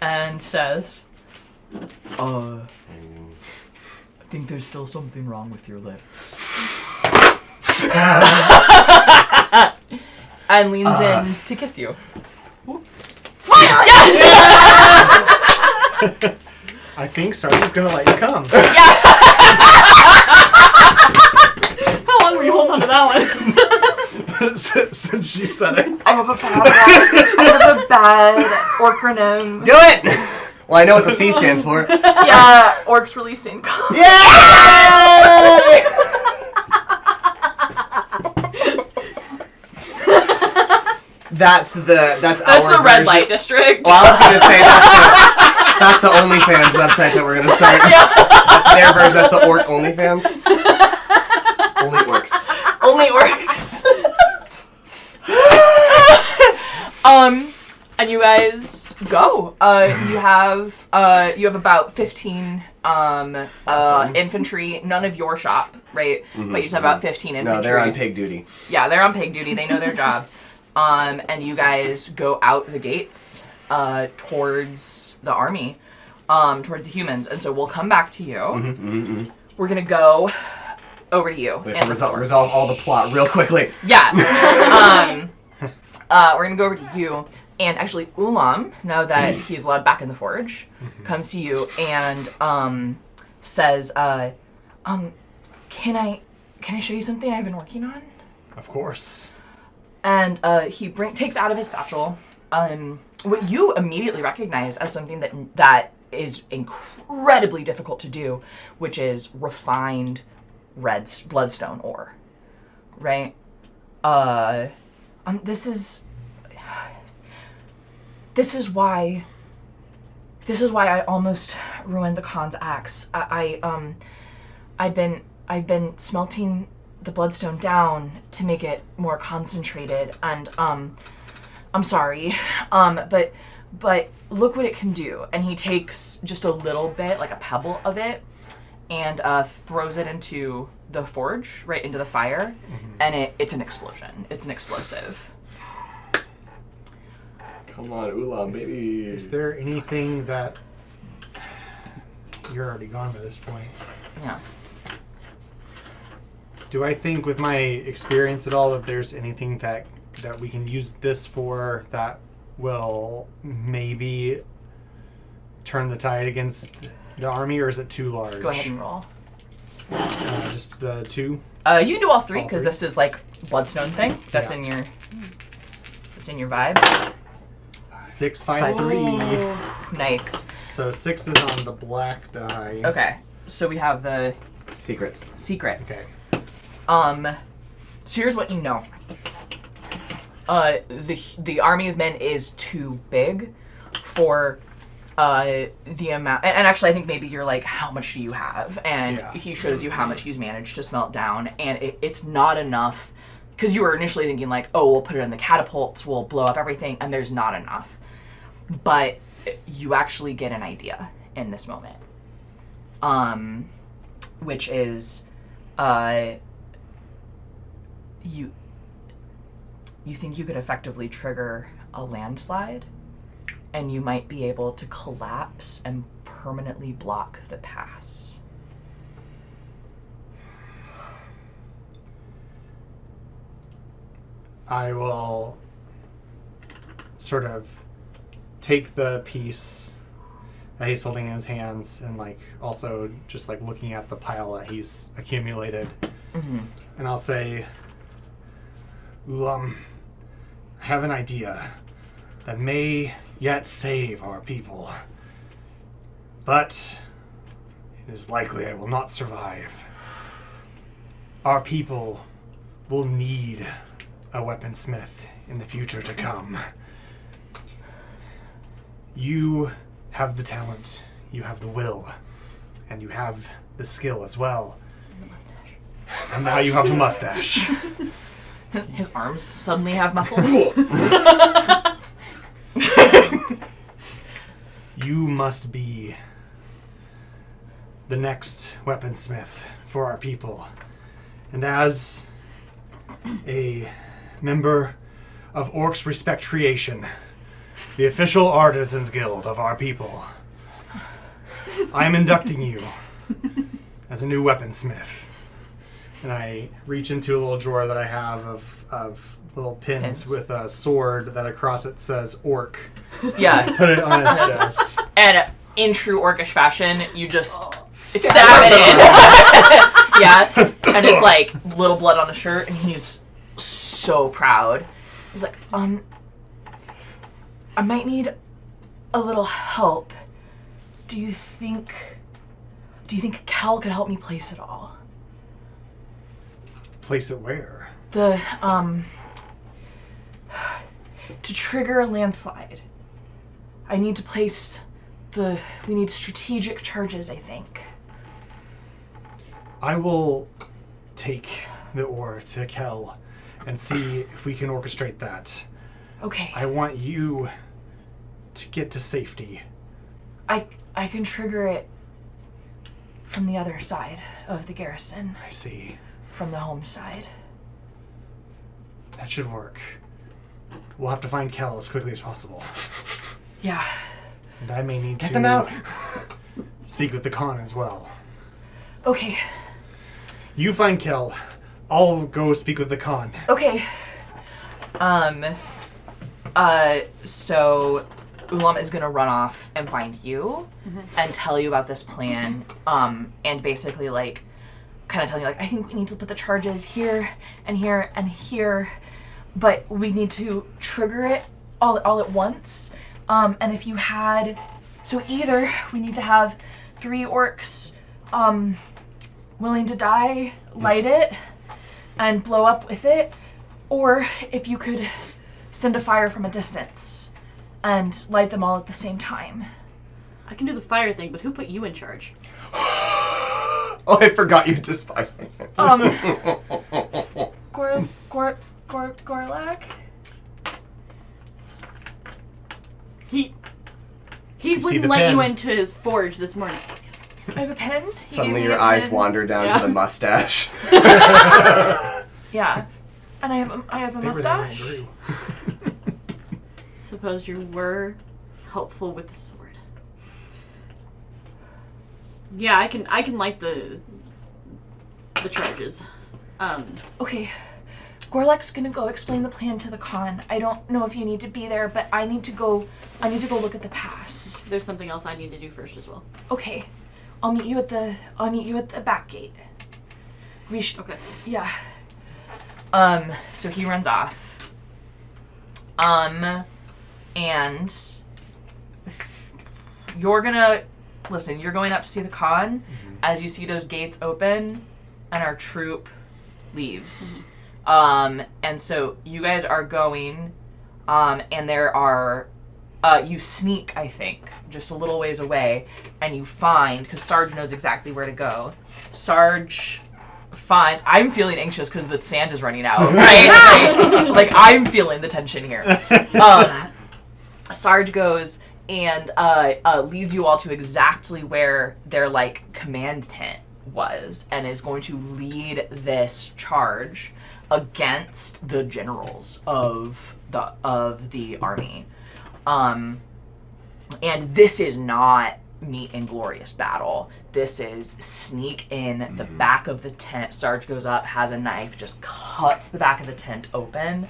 and says, I think there's still something wrong with your lips. and leans in to kiss you. Fire! I think Sarge's gonna let you come. How long were you holding on to that one? Since she said it. I have a bad orcronym. Do it! Well, I know what the C stands for. Yeah, orcs releasing. Yay! That's the red light district. Well, I was gonna say that's the OnlyFans website that we're gonna start. Yeah. That's their version. That's the orc OnlyFans. Only orcs. Only orcs. I And you guys go. You have about 15 infantry. None of your shop, right? But you just have about 15 infantry. No, they're on pig duty. Yeah, they're on pig duty. They know their job. And you guys go out the gates towards the army, towards the humans. And so we'll come back to you. We're gonna go over to you. We have to resolve all the plot real quickly. Yeah. We're gonna go over to you. And actually, Ulam, now that he's allowed back in the forge, comes to you and says, can I show you something I've been working on? Of course. And he takes out of his satchel what you immediately recognize as something that is incredibly difficult to do, which is refined red bloodstone ore, right? This is why I almost ruined the Khan's axe. I've been smelting the bloodstone down to make it more concentrated, and I'm sorry, but look what it can do. And he takes just a little bit, like a pebble of it, and throws it into the forge, right into the fire, and it's an explosion. It's an explosive. Come on, Ulam, baby. Is there anything that... You're already gone by this point. Yeah. Do I think with my experience at all that there's anything that we can use this for that will maybe turn the tide against the army, or is it too large? Go ahead and roll. Just the 2? You can do all 3 All because 3? this is like bloodstone thing. That's Yeah. in your vibe. 6, 5, 3. Nice. So 6 is on the black die. Okay, so we have the Secrets. secrets. Okay. So here's what you know. The army of men is too big for the amount, and actually I think maybe you're like, how much do you have? And he shows you how much he's managed to smelt down, and it's not enough, because you were initially thinking like, oh, we'll put it in the catapults, we'll blow up everything, and there's not enough. But you actually get an idea in this moment, which is you think you could effectively trigger a landslide, and you might be able to collapse and permanently block the pass. I will sort of take the piece that he's holding in his hands and like also just like looking at the pile that he's accumulated. And I'll say, Ulam, I have an idea that may yet save our people, but it is likely I will not survive. Our people will need a weaponsmith in the future to come. You have the talent, you have the will, and you have the skill as well. And the mustache. And now you have the mustache. His arms suddenly have muscles. You must be the next weaponsmith for our people. And as a member of Orcs Respect Creation, the official artisans guild of our people, I am inducting you as a new weaponsmith. And I reach into a little drawer that I have of little pins with a sword that across it says orc. Yeah. Put it on his chest. And in true orcish fashion, you just stab it in. Yeah. And it's like little blood on the shirt, and he's so proud. He's like, I might need a little help. Do you think Cal could help me place it all? Place it where? To trigger a landslide, I need to place we need strategic charges, I think. I will take the ore to Kel and see if we can orchestrate that. Okay. I want you to get to safety? I can trigger it from the other side of the garrison, I see. from the home side. That should work. We'll have to find Kel as quickly as possible. Yeah. And I may need Get to them out. speak with the Khan as well. Okay. You find Kel. I'll go speak with the Khan. Okay. So Ulam is gonna run off and find you and tell you about this plan. And basically like kind of telling you like, I think we need to put the charges here and here and here, but we need to trigger it all at once. And if you had, so either we need to have 3 orcs, willing to die, light it, and blow up with it, or if you could send a fire from a distance and light them all at the same time. I can do the fire thing, but who put you in charge? Oh, I forgot you despise me. Gorlak? He see wouldn't the let pen. you into his forge this morning. I have a pen. He Suddenly gave me your a eyes pen. wander down Yeah. to the mustache. Yeah. And I have a They were there when I mustache. grew. Suppose you were helpful with the sword. Yeah, I can light the charges. Okay. Gorlak's gonna go explain the plan to the Khan. I don't know if you need to be there, but I need to go look at the pass. There's something else I need to do first as well. Okay. I'll meet you at the back gate. We should. Okay. Yeah. So he runs off. And you're going up to see the Khan as you see those gates open and our troop leaves. And so you guys are going, and there are, you sneak, I think, just a little ways away, and you find, because Sarge knows exactly where to go. Sarge finds, I'm feeling anxious because the sand is running out, right? Like, I'm feeling the tension here. Sarge goes and leads you all to exactly where their, like, command tent was, and is going to lead this charge against the generals of the army. And this is not neat and glorious battle. This is sneak in the back of the tent. Sarge goes up, has a knife, just cuts the back of the tent open,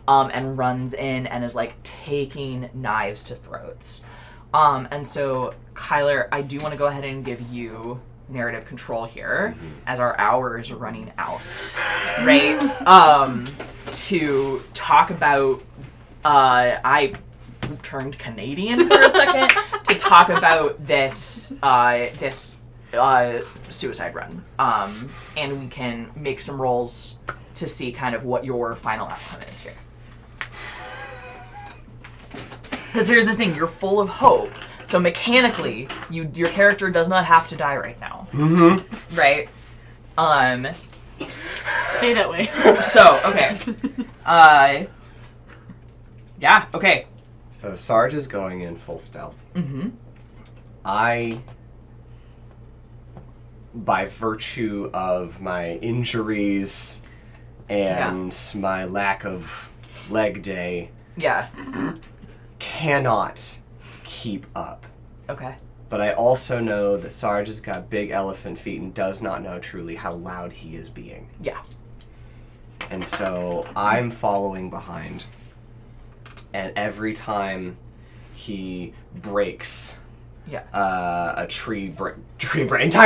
and runs in and is like taking knives to throats. And so, Kyler, I do want to go ahead and give you narrative control here as our hour is running out, right? To talk about, I turned Canadian for a second to talk about this suicide run, and we can make some rolls to see kind of what your final outcome is here. Because here's the thing, you're full of hope. So mechanically, your character does not have to die right now. Mm-hmm. Right? Stay that way. So, okay. Yeah, okay. So Sarge is going in full stealth. Mm-hmm. I, by virtue of my injuries and my lack of leg day, Yeah. cannot keep up. Okay. But I also know that Sarge has got big elephant feet and does not know truly how loud he is being. Yeah. And so I'm following behind. And every time he breaks a entire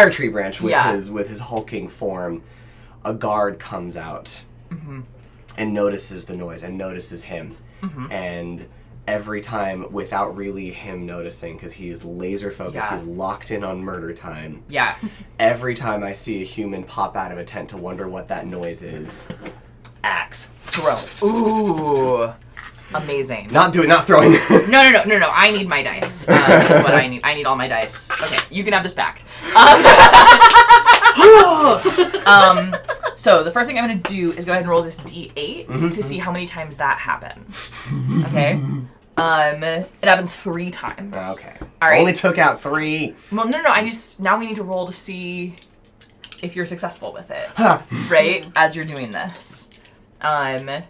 tree branch with his hulking form, a guard comes out and notices the noise and notices him. And every time, without really him noticing, because he is laser focused, he's locked in on murder time. Yeah. Every time I see a human pop out of a tent to wonder what that noise is, axe. Throw. Ooh. Amazing. Not throwing. No. I need my dice. That's what I need. I need all my dice. Okay, you can have this back. So the first thing I'm going to do is go ahead and roll this d8 to see how many times that happens. Okay? It happens 3 times. Okay. All right. Only took out 3. Well, no. Now we need to roll to see if you're successful with it, Huh. right? As you're doing this. Oh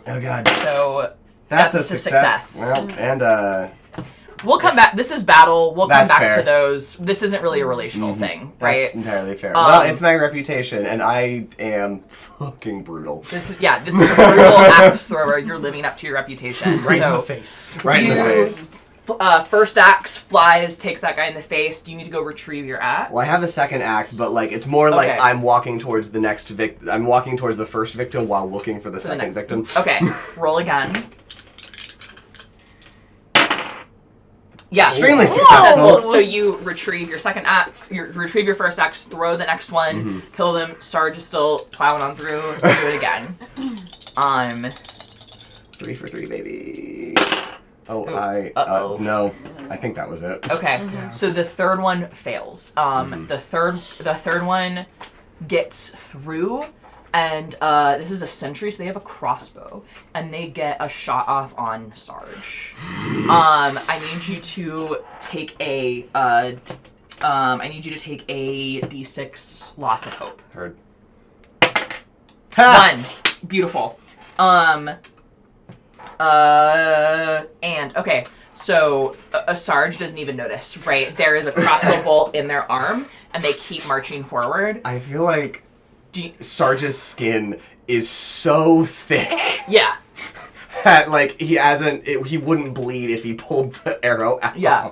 god. So That's a a success. Well, and we'll come back. This is battle. We'll come That's back fair. to those. This isn't really a relational thing, right? that's entirely fair. Well, it's my reputation, and I am fucking brutal. This is a brutal axe thrower. You're living up to your reputation. Right in so the face. Right in the face. First axe flies, takes that guy in the face. Do you need to go retrieve your axe? Well, I have the second axe, but like it's more like Okay. I'm walking towards the next I'm walking towards the first victim while looking for the the second victim. Okay, roll again. Yeah. Extremely Successful. successful. So you retrieve your second axe, retrieve your first axe, throw the next one, kill them. Sarge is still plowing on through. Do it again. 3 for 3, baby. Oh, Uh-oh. no. I think that was it. Okay. So the third one fails. The third one gets through, and this is a sentry, so they have a crossbow, and they get a shot off on Sarge. I need you to take a D6 loss of hope. Heard. Ha! 1. Beautiful. And okay, so a Sarge doesn't even notice, right? There is a crossbow bolt in their arm, and they keep marching forward. I feel like Do you, Sarge's skin is so thick yeah, that like he wouldn't bleed if he pulled the arrow out. Yeah.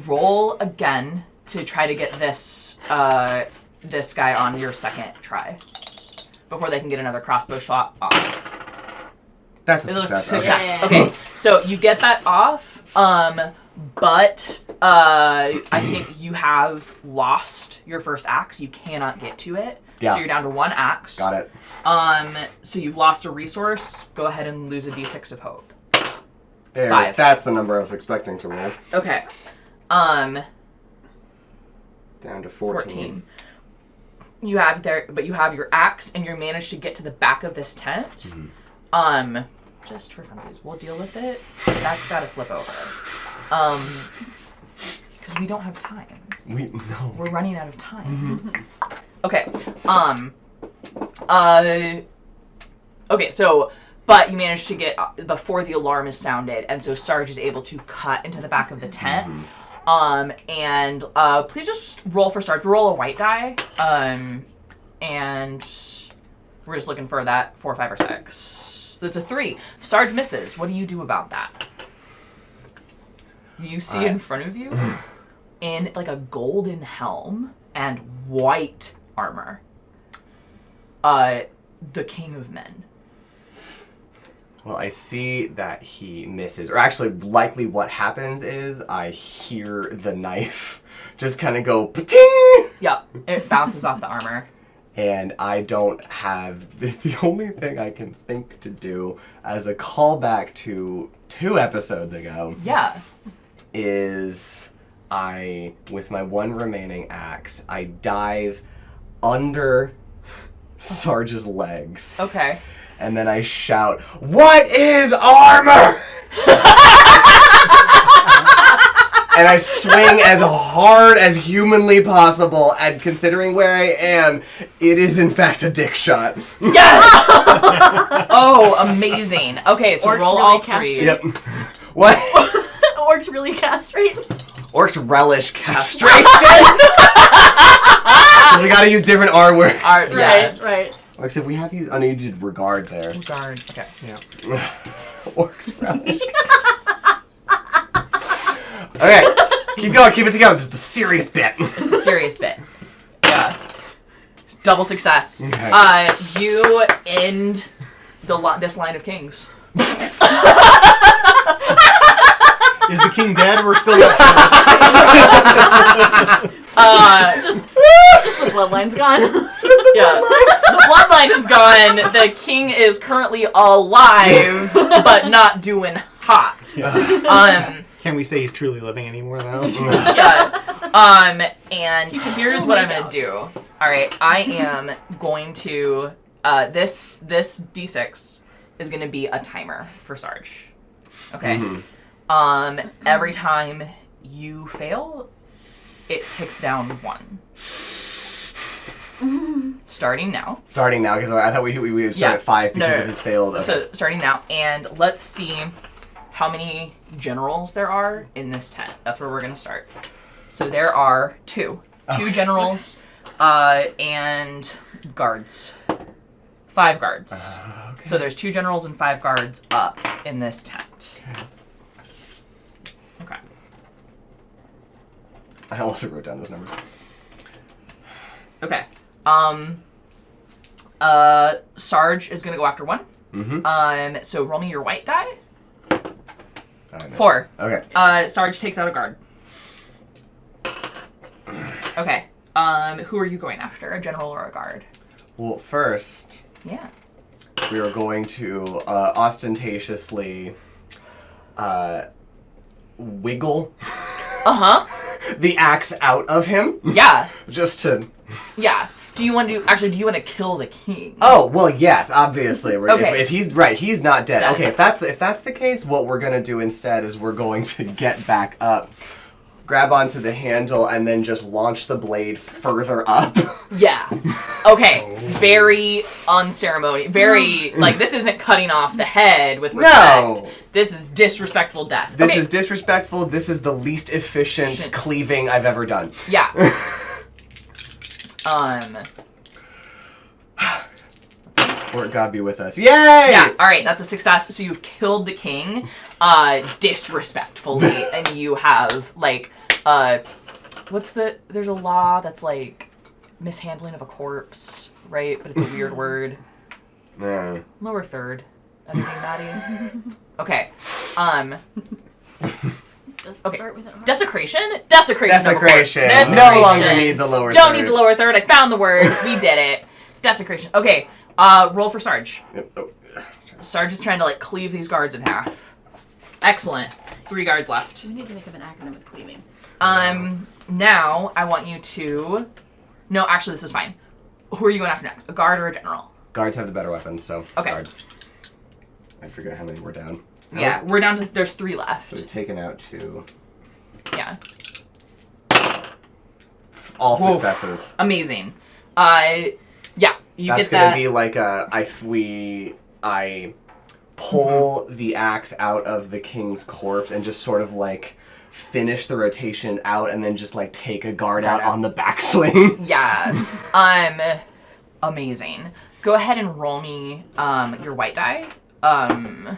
Roll again to try to get this this guy on your second try before they can get another crossbow shot off. That's a It's a success. success. Okay. Okay, so you get that off, but I think you have lost your first axe. You cannot get to it. Yeah. So you're down to 1 axe. Got it. So you've lost a resource. Go ahead and lose a d6 of hope. There's, 5. That's the number I was expecting to roll. Okay. Down to 14. You have your axe, and you managed to get to the back of this tent. Just for funsies, we'll deal with it. That's got to flip over. Because we don't have time. No. We're running out of time. Okay. Okay. So, but you managed to get before the alarm is sounded, and so Sarge is able to cut into the back of the tent. And please just roll for Sarge. Roll a white die. And we're just looking for that 4, 5, or 6. That's a 3. Sarge misses. What do you do about that? You see in front of you, in like a golden helm and white armor, the King of Men. Well, I see that he misses. Or actually, likely what happens is I hear the knife just kind of go pa-ting! Yep, it bounces off the armor. And I don't have... The only thing I can think to do as a callback to 2 episodes ago Yeah. is with my 1 remaining axe, I dive under Sarge's legs. Okay. And then I shout, "What is armor?" And I swing as hard as humanly possible, and considering where I am, it is in fact a dick shot. Yes! Oh, amazing. Okay, so Orcs roll really all cast 3. it. Yep. What? Orcs really castrate. Orcs relish castration. We gotta use different R words. Yeah. Right. Except we have you. Oh no, you did regard there. Guard. Okay. Yeah. Orcs relish. Okay, keep going, keep it together. This is the serious bit. It's the serious bit. Yeah. Double success. Okay. You end this line of kings. Is the king dead? We're still not sure. Just the bloodline's gone. Yeah. The bloodline is gone. The king is currently alive, but not doing hot. Can we say he's truly living anymore, though? Yeah. And here's what I'm gonna do. All right, I am going to this D6 is is going to be a timer for Sarge. Okay. Mm-hmm. Every time you fail, it ticks down 1. Starting now. Starting now, because I thought we would start at 5 because of his failed. Okay. So starting now, and let's see how many generals there are in this tent. That's where we're going to start. So there are 2 generals, and guards. 5 guards. Okay. So there's 2 generals and 5 guards up in this tent. Okay. I also wrote down those numbers. Okay. Sarge is gonna go after 1. Mm-hmm. So roll me your white die. I know. 4. Okay. Sarge takes out a guard. Okay. Who are you going after? A general or a guard? Well, first, Yeah. we are going to ostentatiously wiggle the axe out of him. Yeah. Just to... Yeah. Do you want to kill the king? Oh, well, yes, obviously. Okay. If he's right, he's not dead. Dead. Okay, if that's the case, what we're going to do instead is we're going to get back up, grab onto the handle, and then just launch the blade further up. Yeah. Okay. Very unceremonious. Very, like, this isn't cutting off the head with respect. No! This is disrespectful death. This Okay. is disrespectful. This is the least efficient cleaving I've ever done. Yeah. Lord God be with us. Yay! Yeah, alright, that's a success. So you've killed the king, disrespectfully, and you have, like, there's a law that's, like, mishandling of a corpse, right? But it's a weird word. Yeah. Lower third. Anything, Maddie? Okay. Does it Okay. start with an R? Desecration? Desecration. of a corpse. Desecration. Desecration. No longer need the lower Don't third. need the lower third. I found the word. We did it. Desecration. Okay. Roll for Sarge. Yep. Oh. Sarge is trying to, like, cleave these guards in half. Excellent. 3 guards left. We need to think of an acronym with cleaving. Now I want you to... No, actually, this is fine. Who are you going after next? A guard or a general? Guards have the better weapons, so Okay. guard. I forget how many we're down. Yeah, we're down to... There's 3 left. So we've taken out 2. Yeah. All Whoa. successes. Amazing. Yeah, you That's get gonna that. be like I pull the axe out of the king's corpse and just sort of like finish the rotation out and then just like take a guard out on the backswing. Yeah. Amazing. Go ahead and roll me your white die. A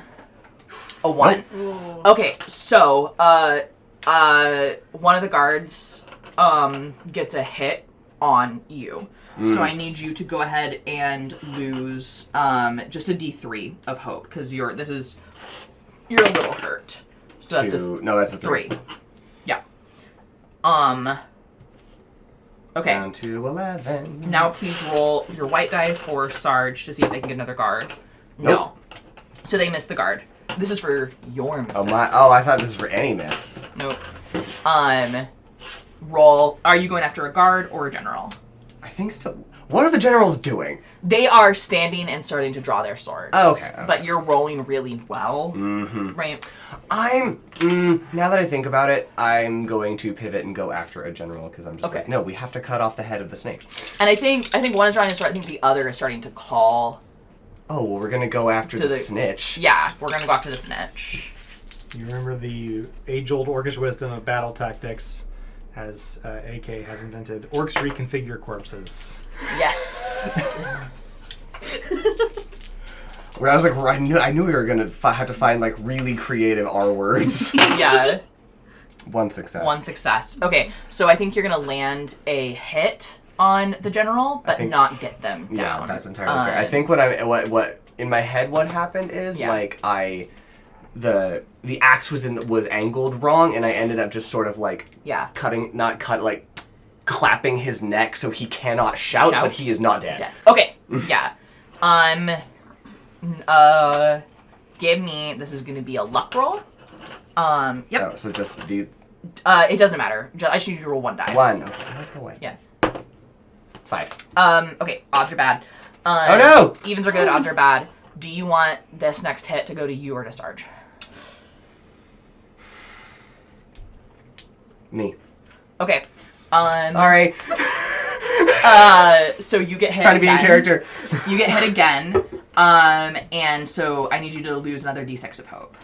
1. Ooh. Okay, so one of the guards gets a hit on you. So I need you to go ahead and lose just a D3 of hope because you're a little hurt. So that's that's a 3. 3. Yeah. Okay. Down to 11. Now please roll your white die for Sarge to see if they can get another guard. Nope. No. So they missed the guard. This is for your misses. I thought this was for any miss. Nope. Roll. Are you going after a guard or a general? I think still. What are the generals doing? They are standing and starting to draw their swords. Oh, okay. But you're rolling really well. Mm-hmm. Right? Now that I think about it, I'm going to pivot and go after a general because I'm just Okay. like, no, we have to cut off the head of the snake. And I think one is trying to start. I think the other is starting to call. Oh, well, we're gonna go after To the the- snitch. Yeah, we're gonna go after the snitch. You remember the age-old orcish wisdom of battle tactics, as AK has invented. Orcs reconfigure corpses. Yes. Where I was like, I knew we were gonna have to find like really creative R words. Yeah. 1 success. 1 success. Okay, so I think you're gonna land a hit on the general, but think- not get them down. Yeah, that's entirely fair. I think what in my head what happened is Yeah. like the axe was angled wrong, and I ended up just sort of like Yeah. clapping his neck so he cannot shout, Shout? but he is not dead. Dead. Okay. Yeah. Give me. This is gonna be a luck roll. Yep. Oh, so just the It doesn't matter. I should need you to roll 1 die. 1. Okay, no way. Yeah. 5. Okay. Odds are bad. Oh no! Evens are good. Odds are bad. Do you want this next hit to go to you or to Sarge? Me. Okay. Sorry. So you get hit. Trying to be in character. You get hit again. And so I need you to lose another d6 of hope.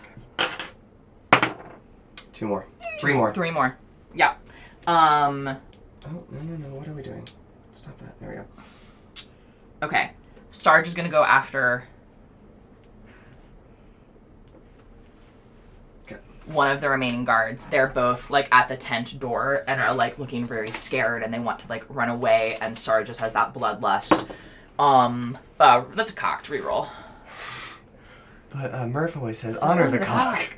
2 more. 3 more. 3 more. Yeah. Oh, no. What are we doing? Stop that. There we go. Okay. Sarge is going to go after one of the remaining guards. They're both like at the tent door and are like looking very scared and they want to like run away, and Sarge just has that bloodlust. That's a cocked reroll. But Murph always says, honor the cock.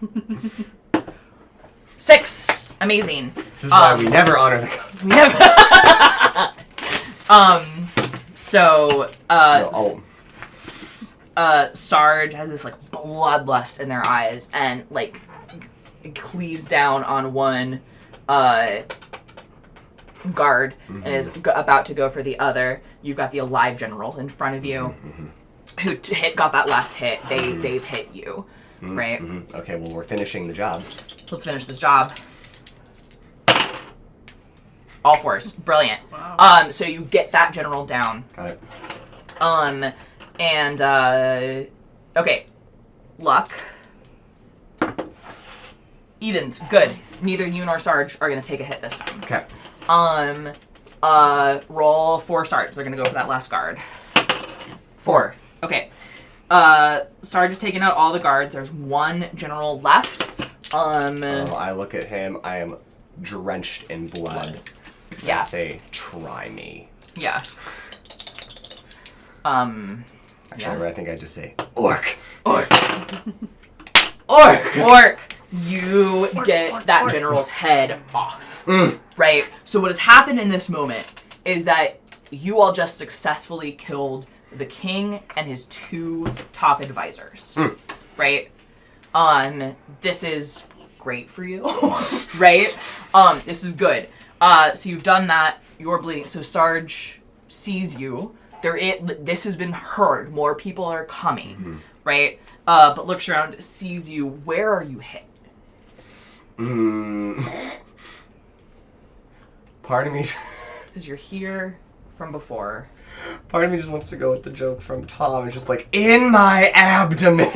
6. Amazing. This is why we never honor the cock. We never. So Sarge has this like bloodlust in their eyes and like cleaves down on one guard and is about to go for the other. You've got the alive general in front of you who got that last hit. They've hit you, right? Okay, well, we're finishing the job. Let's finish this job. All 4s. Brilliant. Wow. So you get that general down. Got it. Okay. Luck. Evens. Good. Neither you nor Sarge are going to take a hit this time. Okay. Roll 4 Sarge. They're going to go for that last guard. 4. Okay. Sarge is taking out all the guards. There's 1 general left. I look at him. I am drenched in blood. Yeah. I say, try me. Yeah. Actually, I think I just say, orc. Orc. Orc! Orc. You get that general's head off. Right? So what has happened in this moment is that you all just successfully killed the king and his 2 top advisors. Right? This is great for you. Right? This is good. So you've done that. You're bleeding. So Sarge sees you. This has been heard. More people are coming. Right? But looks around, sees you. Where are you hit? Part of me... Because you're here from before. Part of me just wants to go with the joke from Tom. It's just like, in my abdomen.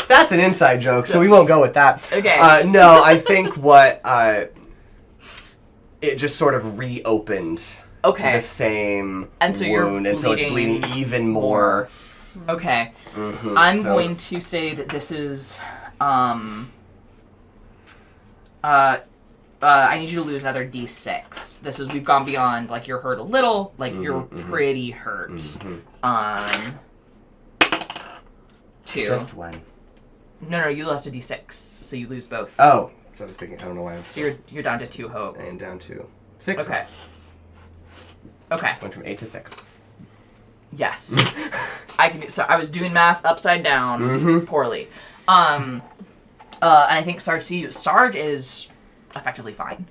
That's an inside joke, so we won't go with that. Okay. No, I think what... it just sort of reopened the same and so wound, and so it's bleeding even more. Okay. I'm going to say that this is... I need you to lose another d6. This is, we've gone beyond, like, you're hurt a little, like, you're pretty hurt. 2. Just 1. No, you lost a d6, so you lose both. Oh. I was thinking, I don't know why I was... So you're down to 2 hope. And down to 6. Okay. Okay. Went from 8 to 6. Yes. I can. So I was doing math upside down poorly. And I think Sarge sees you. Sarge is effectively fine,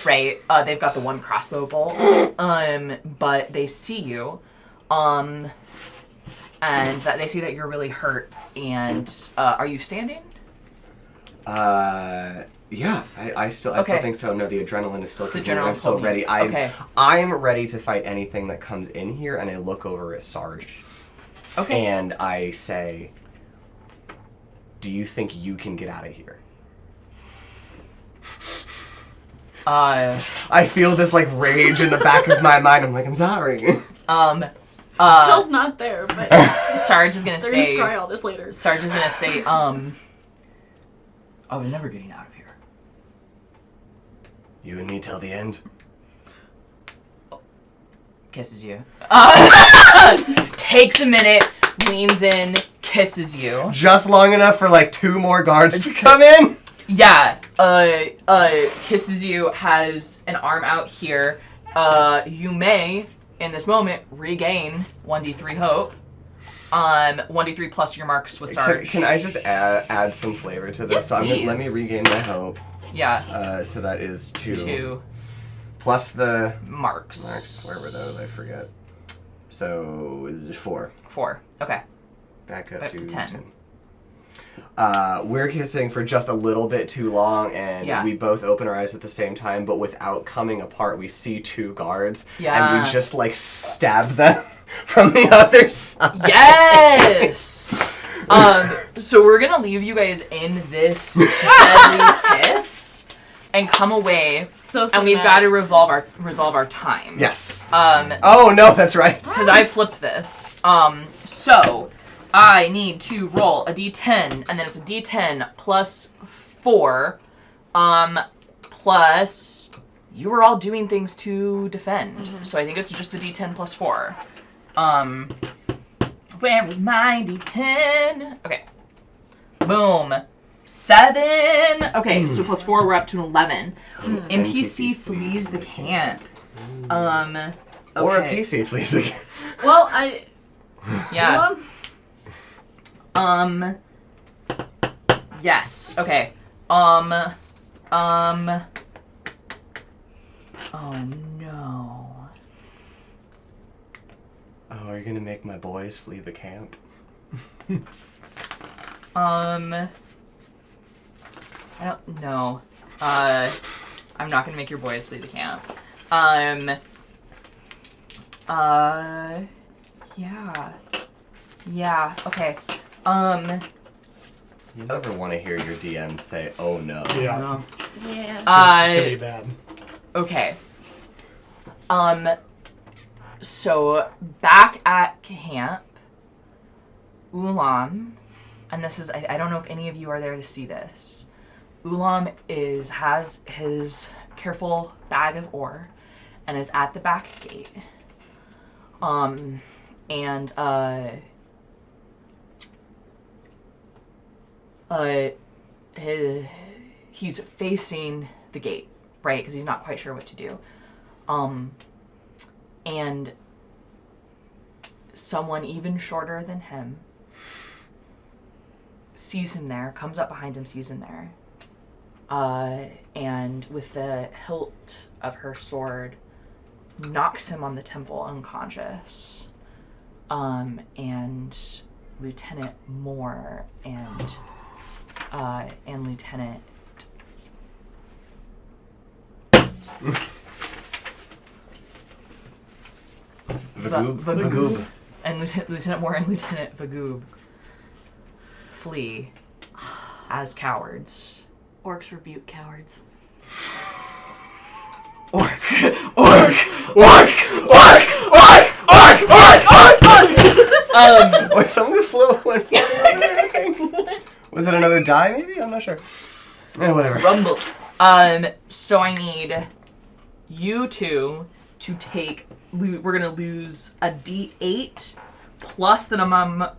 right? They've got the 1 crossbow bolt, but they see you, and that they see that you're really hurt. And are you standing? Yeah, I still think so. No, the adrenaline is still kicking in. I'm still holding. ready. I'm ready to fight anything that comes in here, and I look over at Sarge. Okay. And I say, do you think you can get out of here? I feel this, like, rage in the back of my mind. I'm like, I'm sorry. Phil's not there, but Sarge is gonna they're say... gonna scry all this later. Sarge is gonna say, I was never getting out of here. You and me till the end? Kisses you. Takes a minute, leans in, kisses you. Just long enough for, like, 2 more guards to come in? Yeah. Kisses you, has an arm out here. You may, in this moment, regain 1d3 hope. 1d3 plus your marks with Sarge. Can I just add some flavor to this? Yes, so let me please. regain my hope. Yeah. So that is 2. 2. Plus the Marks. Where were those? I forget. So 4. 4. Okay. Back up Back to to 10. 10. We're kissing for just a little bit too long, and we both open our eyes at the same time, but without coming apart, we see 2 guards, and we just, like, stab them from the other side. Yes! So we're gonna leave you guys in this deadly kiss, and come away, and we've got to resolve our time. Yes. Oh, no, that's right. Because I flipped this. So I need to roll a d10, and then it's a d10 plus 4, plus you were all doing things to defend. So I think it's just a d10 plus 4. Where was my d10? Okay. Boom. 7. Okay, so plus 4, we're up to 11. NPC flees the camp. Okay. Or a PC flees the camp. Well, Yeah. Yes. Okay. Oh no. Oh, are you gonna make my boys flee the camp? I don't know. I'm not gonna make your boys flee the camp. Yeah, okay. You never want to hear your DM say, "Oh no." Yeah. Yeah. It's gonna be bad. Okay. So back at camp, Ulam, and this is, I don't know if any of you are there to see this. Ulam has his careful bag of ore and is at the back gate. He's facing the gate, right? Because he's not quite sure what to do. And someone even shorter than him sees him there, comes up behind him, sees him there, and with the hilt of her sword knocks him on the temple unconscious. And Lieutenant Moore and Lieutenant Vagoob. And Lieutenant Moore and Lieutenant Vagoob flee as cowards. Orcs rebuke cowards. Orc! Orc! Orc! Orc! Orc! Orc! Orc! Orc! Wait, someone went flying. Was it another die, maybe? I'm not sure. Yeah, whatever. Rumble. So I need you two to take. We're gonna lose a D8 plus the number.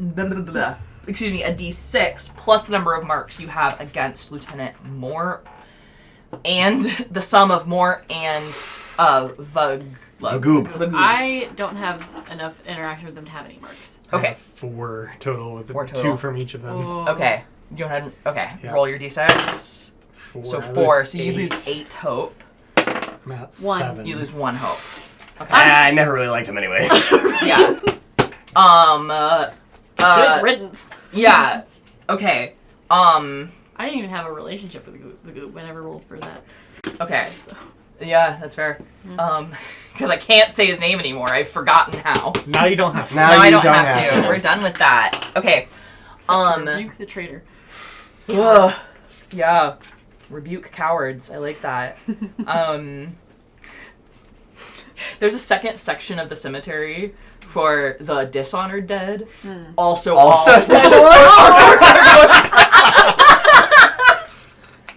Excuse me, a D6 plus the number of marks you have against Lieutenant Moore, and the sum of Moore and Vagoob. I don't have enough interaction with them to have any marks. I Okay. have 4 total with 4 total. 2 from each of them. Oh. Okay. You go ahead. Okay. Yeah. Roll your D6. 4. So I 4. lose So you lose 8 hope. I'm at 1. 7. You lose 1 hope. Okay. I never really liked him anyway. Yeah. Good riddance. Yeah. Okay. I didn't even have a relationship with the Goop. I never rolled for that. Okay. So. Yeah, that's fair. Because I can't say his name anymore. I've forgotten how. Now you don't have to. Now No, I you don't don't have have to. to. We're done with that. Okay. Rebuke the traitor. Ugh. Yeah. Rebuke cowards. I like that. There's a second section of the cemetery for the dishonored dead. Also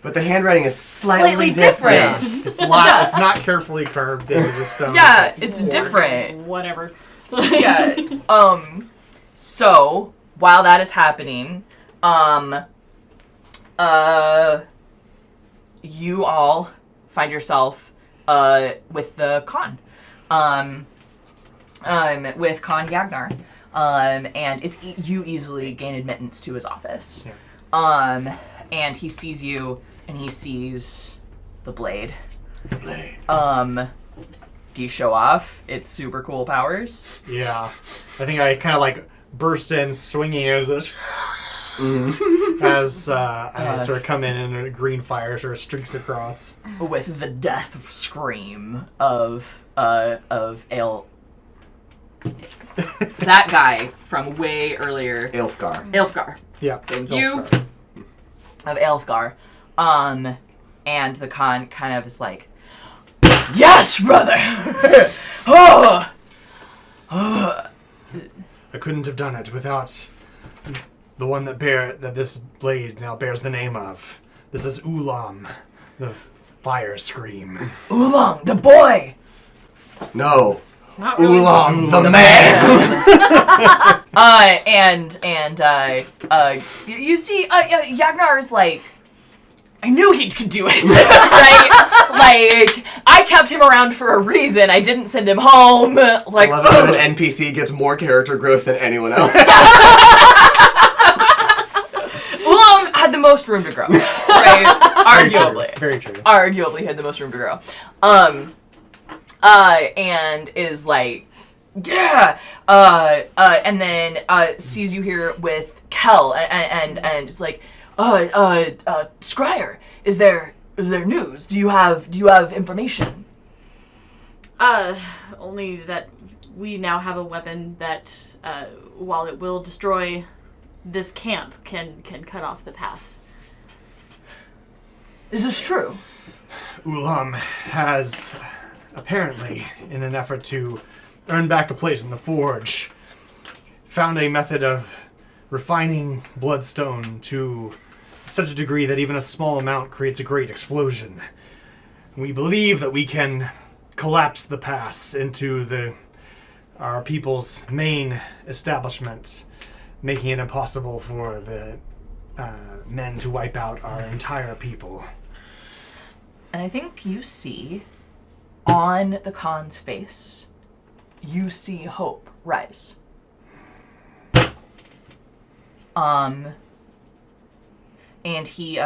But the handwriting is slightly different. different. It's not carefully carved into the stone. Yeah, it's different. Whatever. Yeah. So while that is happening, you all find yourself with the Khan, with Khan Yagnar, and you easily gain admittance to his office. Yeah. And he sees you, and he sees the blade. Blade. Do you show off its super cool powers? Yeah. I think I kind of like burst in swinging as this. As I sort of come in and a green fire sort of streaks across. With the death scream of Ale. That guy from way earlier. Ilfgar. Ilfgar. Yeah. Thank you. Of Ilfgar. And the Khan kind of is like, yes, brother! Oh! I couldn't have done it without the one that this blade now bears the name of. This is Ulam, the fire scream. Oolong, the boy! No. Not really. Oolong, the man. You see, Yagnar is like, I knew he could do it, right? Like, I kept him around for a reason. I didn't send him home. Like, I love it when an NPC gets more character growth than anyone else. Oolong had the most room to grow, right? Arguably. Very true. Arguably had the most room to grow. And is like, yeah, and then sees you here with Kel, and it's like, Scryer, is there news? Do you have information? Only that we now have a weapon that, while it will destroy this camp, can cut off the pass. Is this true? Ulam has, apparently, in an effort to earn back a place in the forge, found a method of refining bloodstone to such a degree that even a small amount creates a great explosion. We believe that we can collapse the pass into our people's main establishment, making it impossible for the men to wipe out our entire people. And I think you see, on the Khan's face, you see hope rise. And he,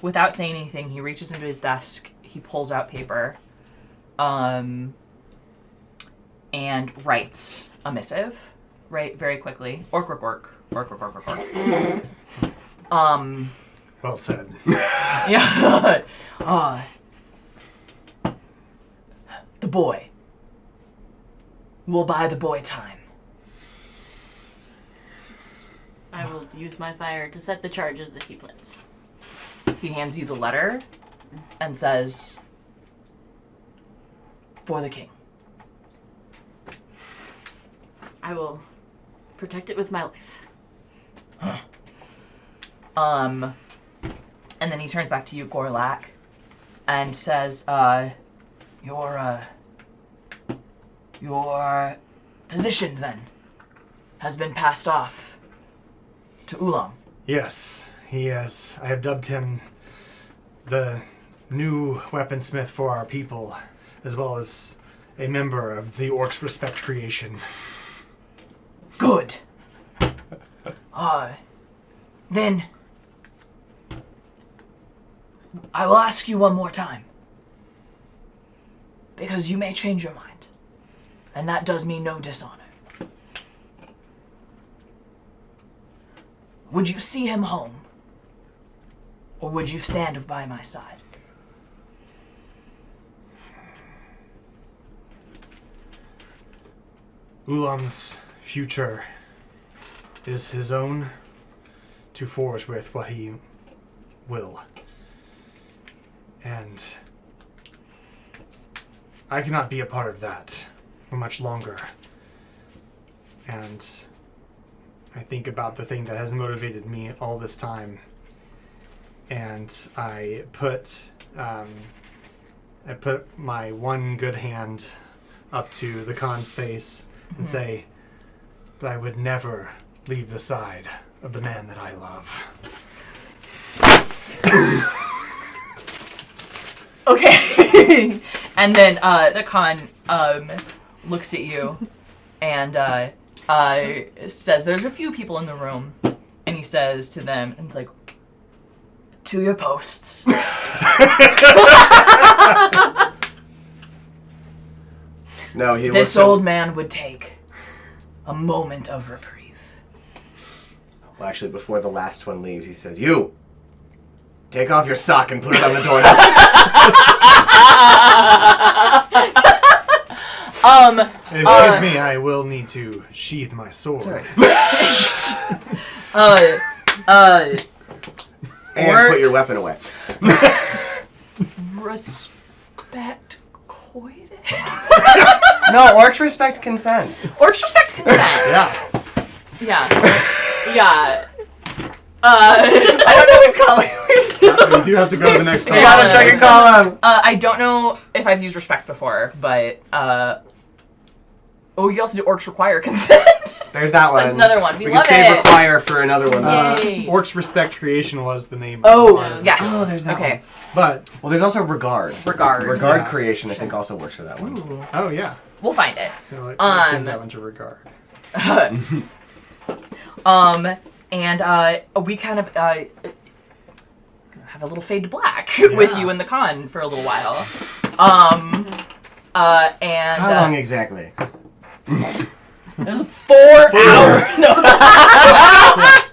without saying anything, he reaches into his desk, he pulls out paper, and writes a missive, right, very quickly. Orc. Well said. Yeah. The boy. We'll buy the boy time. I will use my fire to set the charges that he plans. He hands you the letter and says, for the king. I will protect it with my life. And then he turns back to you, Gorlak, and says, your position, then, has been passed off to Ulam. Yes, he has. I have dubbed him the new weaponsmith for our people, as well as a member of the Orcs Respect Creation. Good. Then I will ask you one more time. Because you may change your mind. And that does me no dishonor. Would you see him home? Or would you stand by my side? Ulam's future is his own to forge with what he will. And I cannot be a part of that for much longer. And I think about the thing that has motivated me all this time. And I put my one good hand up to the Khan's face and say, but I would never leave the side of the man that I love. Okay. And then the Khan looks at you and says, there's a few people in the room. And he says to them, and it's like, To your posts. No, he This looks at- old man would take a moment of reprieve. Well, actually, before the last one leaves, he says, "You, take off your sock and put it on the doorknob." Excuse me, I will need to sheath my sword. Sorry. And put your weapon away. Respect coitus? No, orcs respect consent. Orcs respect consent. Yeah. Yeah. I don't know what call You do have to go to the next We call. got a second column. I don't know if I've used respect before, but you also do orcs require consent. There's that one. That's another one. We can love save it. require for another one. Yay. Orcs Respect Creation was the name. Oh, of it. yes. Oh, there's that okay. But, Well, there's also regard. Regard. Regard Yeah. creation, I think, also works for that one. Ooh. oh yeah. We'll find it. You know, like, Um, change that one to regard. And we kind of have a little fade to black with you in the con for a little while. And How long exactly? There's 4 hours. No.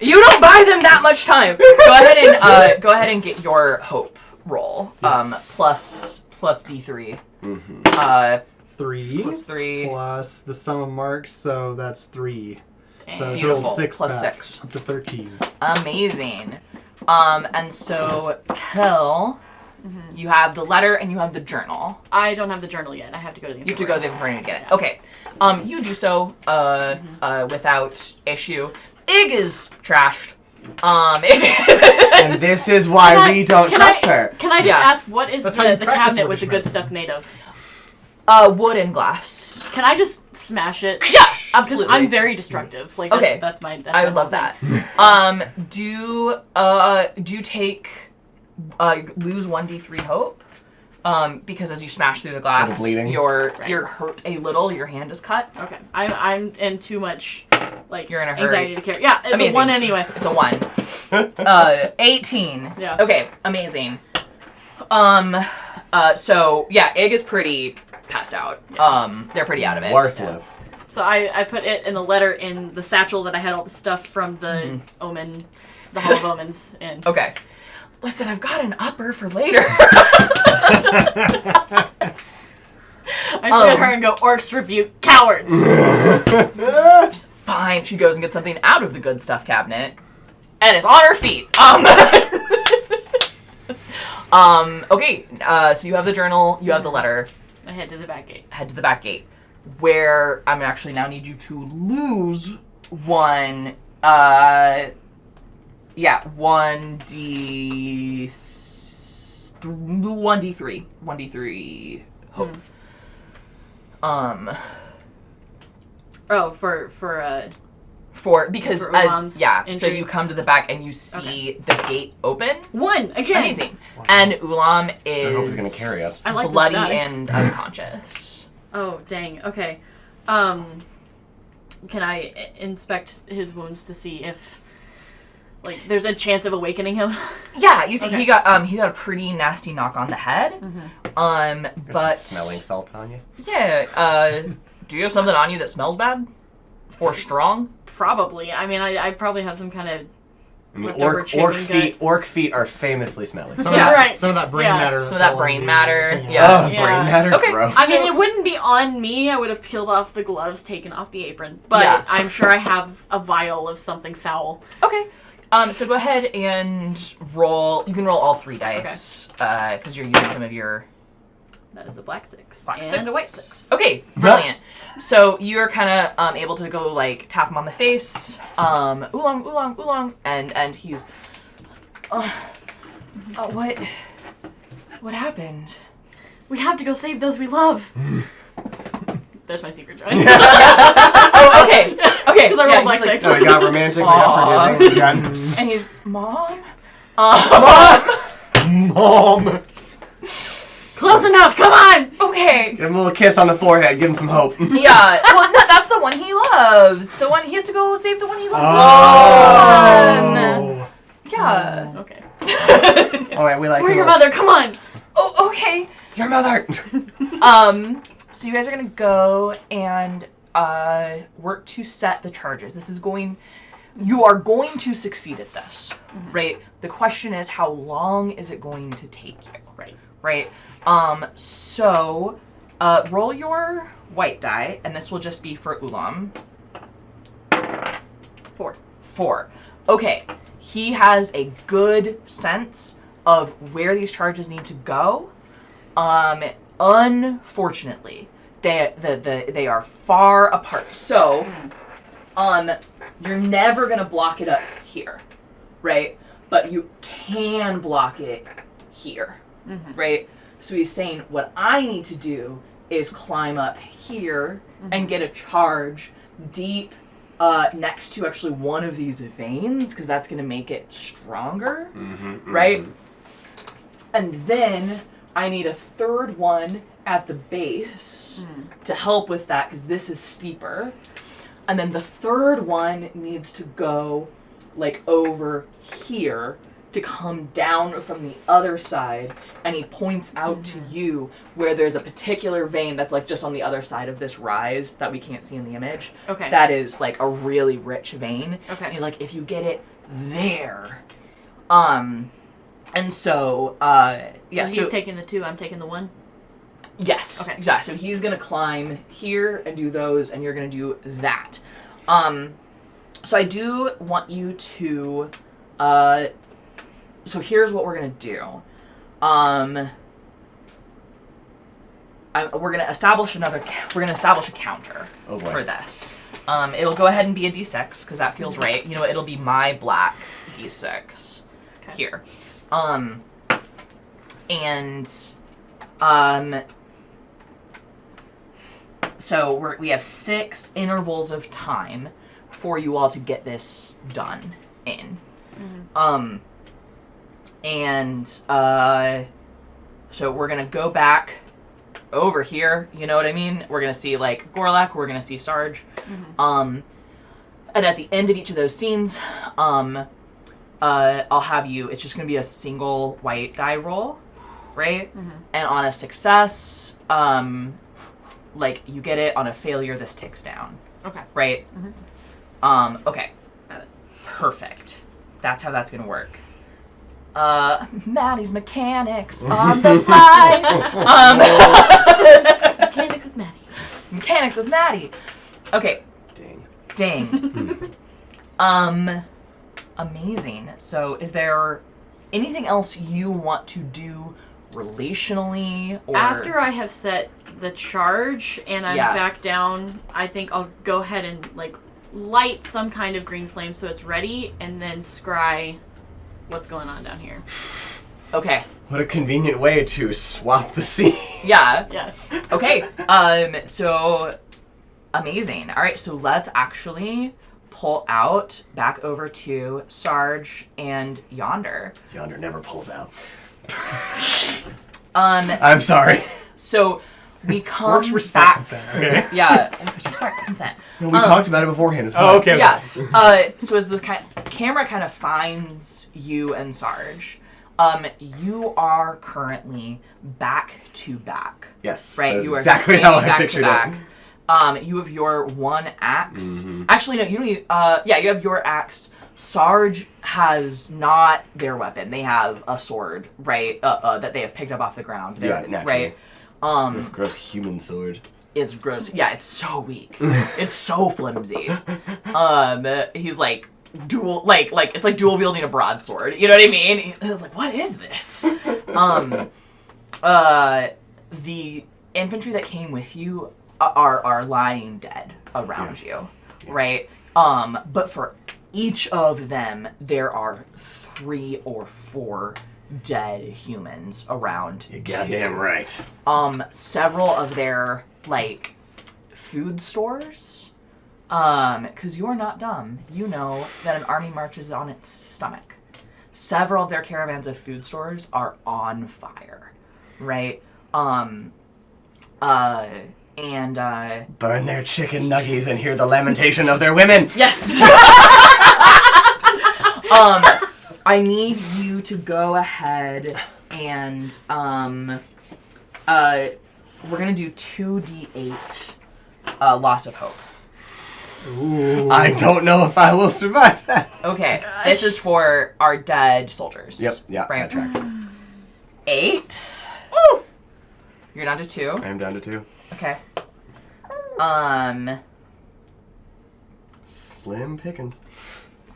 You don't buy them that much time. Go ahead and get your hope roll. Yes. Plus D3. Mm-hmm. 3 Plus 3. plus the sum of marks, so that's 3. So Beautiful. total 6 Plus back, 6. up to 13. Amazing. And so Kel, you have the letter and you have the journal. I don't have the journal yet. I have to go to the You have to go to the infirmary to get it. Yeah. Okay. You do so without issue. Ig is trashed. And this is why we don't trust her. Can I just Yeah. ask, what is That's how you the practice cabinet with the good Swordishman. stuff made of? Wood and glass. Can I just smash it? Yeah, 'Cause absolutely. I'm very destructive. Like, that's, Okay. that's my. That's I my would love whole that. thing. Do you take lose 1d3 hope? Because as you smash through the glass, bleeding? you're Right. hurt a little. Your hand is cut. Okay, I'm in too much like You're in a hurry. anxiety to care. Yeah, it's Amazing. a 1 anyway. It's a 1. 18. Yeah. Okay, amazing. So yeah, Ig is pretty passed out. They're pretty out of it. Worthless. So I put it in the letter in the satchel that I had all the stuff from the omen, the Hall of Omens in. Okay. Listen, I've got an upper for later. I just look at her and go, "Orcs rebuke cowards." Fine. She goes and gets something out of the good stuff cabinet, and is on her feet. Okay. So you have the journal. You have the letter. I head to the back gate. Head to the back gate, where I'm actually now need you to lose 1. 1d3 hope. Oh, for Because For as Ulam's so injury? you come to the back and you see the gate open. 1 again. Amazing. And Ulam is hope he's gonna carry us. I like this bloody die. and unconscious. Oh dang. Okay. Can I inspect his wounds to see if like there's a chance of awakening him? Yeah, you see Okay. he got a pretty nasty knock on the head. But Smelling salt on you. yeah, do you have something on you that smells bad or strong? Probably. I mean, I probably have some kind of. I mean, Leftover chicken orc feet are famously smelly. Some, Yeah. of that, Right. some of that brain Yeah. matter. Some of that fell on brain the matter, thing. yeah. Yeah. Brain matter, Okay. gross. I mean, So- it wouldn't be on me. I would have peeled off the gloves, taken off the apron. But Yeah. I'm sure I have a vial of something foul. Okay. So go ahead and roll. You can roll all 3 dice because you're using some of your That is a black 6 black and 6. a white 6. Okay, brilliant. So you're kind of able to go like tap him on the face, oolong, oolong, oolong, and he's, what happened? We have to go save those we love. There's my secret joy. Oh, okay, okay. Because I rolled black 6. So we got romantic, we got forgiving, we got... And he's, Mom? Mom! Close enough. Come on. Okay. Give him a little kiss on the forehead, give him some hope. Yeah, well, that's the one he loves. The one, he has to go save the one he loves. Oh. Yeah. Okay. All right, we like For him your a- mother, come on! Oh, okay. Your mother. So you guys are gonna go and work to set the charges. You are going to succeed at this, right? The question is, how long is it going to take you? Right. So roll your white die, and this will just be for Ulam. 4. Okay. He has a good sense of where these charges need to go. Unfortunately, they are far apart. So, you're never gonna block it up here, right? But you can block it here, right? So he's saying, what I need to do is climb up here and get a charge deep next to actually one of these veins, because that's gonna make it stronger, right? And then I need a third one at the base to help with that, because this is steeper. And then the third one needs to go like over here to come down from the other side. And he points out to you where there's a particular vein that's like just on the other side of this rise that we can't see in the image. Okay. That is like a really rich vein. Okay. And he's like, if you get it there. And so, yeah, So he's taking the 2, I'm taking the 1? yes, Okay. exactly. So he's gonna climb here and do those, and you're gonna do that. So I do want you to, so here's what we're gonna do. We're gonna establish a counter for this. It'll go ahead and be a d6 because that feels right. You know, it'll be my black d6 here. So we have 6 intervals of time for you all to get this done in. So we're gonna go back over here, you know what I mean? We're gonna see like Gorlak, we're gonna see Sarge. And at the end of each of those scenes, I'll have you, it's just gonna be a single white die roll, right? And on a success, like you get it, on a failure this ticks down. Okay. Right? Okay. Perfect. That's how that's gonna work. Maddie's mechanics on the fly. Mechanics with Maddie. Mechanics with Maddie. Okay. Dang. Amazing. So is there anything else you want to do relationally, or After I have set the charge and I'm back down, I think I'll go ahead and like light some kind of green flame so it's ready, and then scry what's going on down here. Okay. What a convenient way to swap the scene. Yeah. Yeah. Okay. So amazing. All right. So let's actually pull out back over to Sarge and Yonder. Yonder never pulls out. I'm sorry. So we come Works respect back. consent. Okay. Yeah. Respect consent. No, we talked about it beforehand. It's Oh, fine. okay. Yeah. So as the camera kind of finds you and Sarge, you are currently back to back. Yes. Right. That's You are exactly standing how I back pictured to back. it. You have your one axe. Actually, no. You don't. You have your axe. Sarge has not their weapon. They have a sword, right? That they have picked up off the ground. Yeah, naturally. Right. Gross human sword. It's gross. Yeah, it's so weak. It's so flimsy. He's like dual, like it's like dual wielding a broadsword. You know what I mean? He was like, what is this? The infantry that came with you are lying dead around you, right? But for each of them, there are 3 or 4 dead humans around. You're goddamn right. Several of their like food stores, because you're not dumb. You know that an army marches on its stomach. Several of their caravans of food stores are on fire, right? Burn their chicken nuggies and hear the lamentation of their women. Yes. I need you to go ahead and we're gonna do 2d8 loss of hope. Ooh. I don't know if I will survive that. Okay, this is for our dead soldiers. Yep, right. that tracks. 8. Woo! You're down to 2. I am down to 2. Okay. Slim pickings.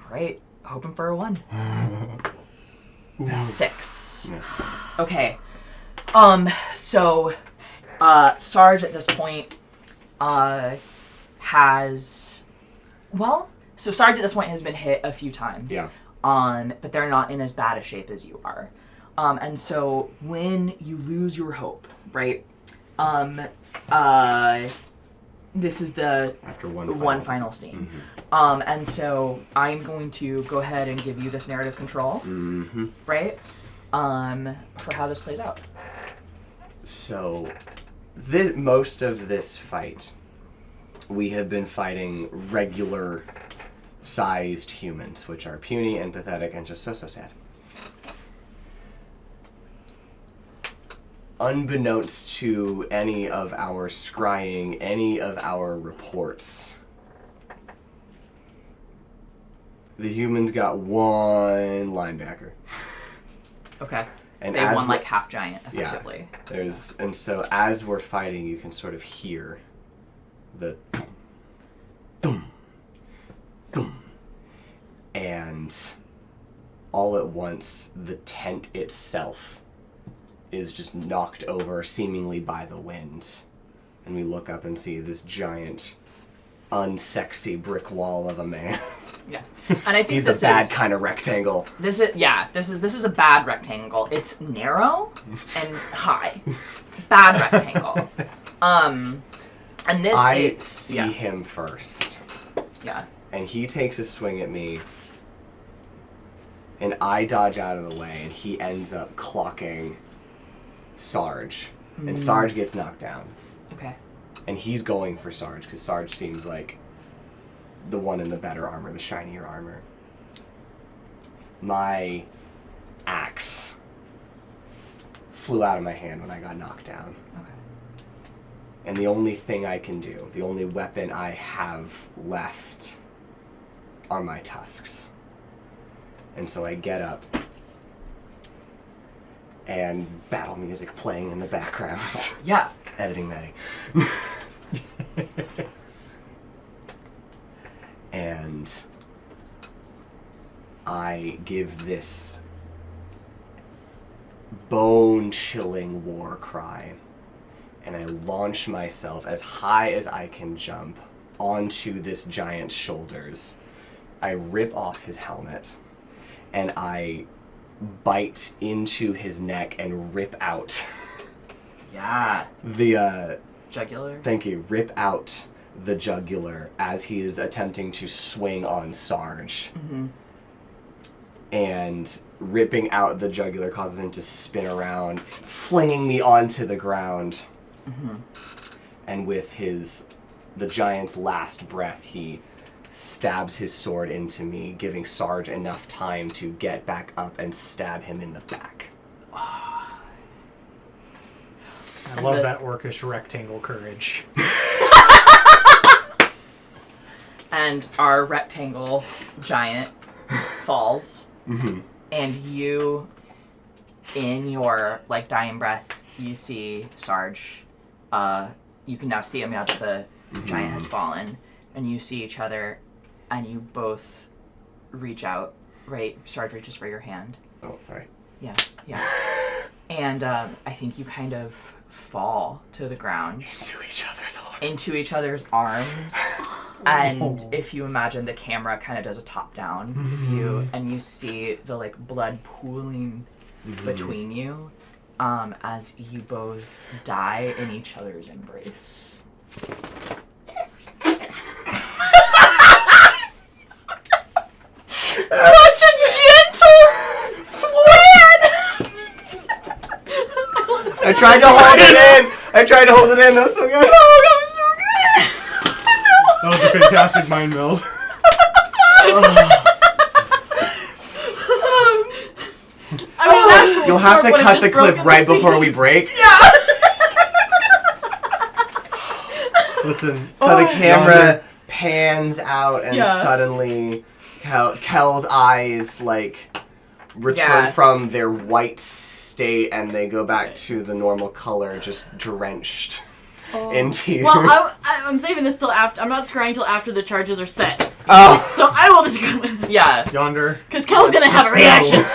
Right. Hoping for a 1. 6. Yeah. Okay. So, Sarge at this point, Sarge at this point has been hit a few times. Yeah. But they're not in as bad a shape as you are. And so when you lose your hope, right? This is the After one final scene. Mm-hmm. And so I'm going to go ahead and give you this narrative control, Mm-hmm. right? For how this plays out. So, most of this fight, we have been fighting regular sized humans, which are puny and pathetic and just so sad. Unbeknownst to any of our scrying, any of our reports, the humans got one linebacker. Okay. And They as won we- like half giant, effectively. And so as we're fighting, you can sort of hear the dum, dum, and all at once the tent itself is just knocked over seemingly by the wind, and we look up and see this giant, unsexy brick wall of a man. Yeah. And I think He's the this bad is kind of rectangle. this is a bad rectangle. It's narrow and high. Bad rectangle. And this I see him first. Yeah. And he takes a swing at me, and I dodge out of the way, and he ends up clocking Sarge. And Sarge gets knocked down. Okay. And he's going for Sarge, because Sarge seems like the one in the better armor, the shinier armor. My axe flew out of my hand when I got knocked down. Okay. And the only thing I can do, the only weapon I have left, are my tusks. And so I get up, and battle music playing in the background. Yeah. Editing Maddie. And I give this bone-chilling war cry, and I launch myself as high as I can jump onto this giant's shoulders. I rip off his helmet, and I bite into his neck and rip out Yeah. the Jugular. thank you, rip out the jugular as he is attempting to swing on Sarge. Mm-hmm. And ripping out the jugular causes him to spin around, flinging me onto the ground. Mm-hmm. And with the giant's last breath, he stabs his sword into me, giving Sarge enough time to get back up and stab him in the back. I love that orcish rectangle courage. And our rectangle giant falls. Mm-hmm. And you, in your dying breath, you see Sarge. You can now see him now that the giant has fallen, and you see each other, and you both reach out. Right, Sarge reaches for your hand. Oh, sorry. Yeah. And I think you kind of fall to the ground Into each other's arms. into each other's arms. And if you imagine, the camera kind of does a top-down view, and you see the blood pooling between you, as you both die in each other's embrace. Such a gentle plan. I tried to hold it in. That was so good. That was a fantastic mind meld. have to would've cut the just clip broken right the before scene. we break. Listen, So the camera Yonder. pans out, and Yeah. suddenly Kel's eyes like return Yeah. from their white state, and they go back to the normal color, just drenched in tears. Well, I'm saving this till after. I'm not scrying till after the charges are set. oh, So I will describe Yeah. Yonder, because Kel's gonna have a Just know reaction.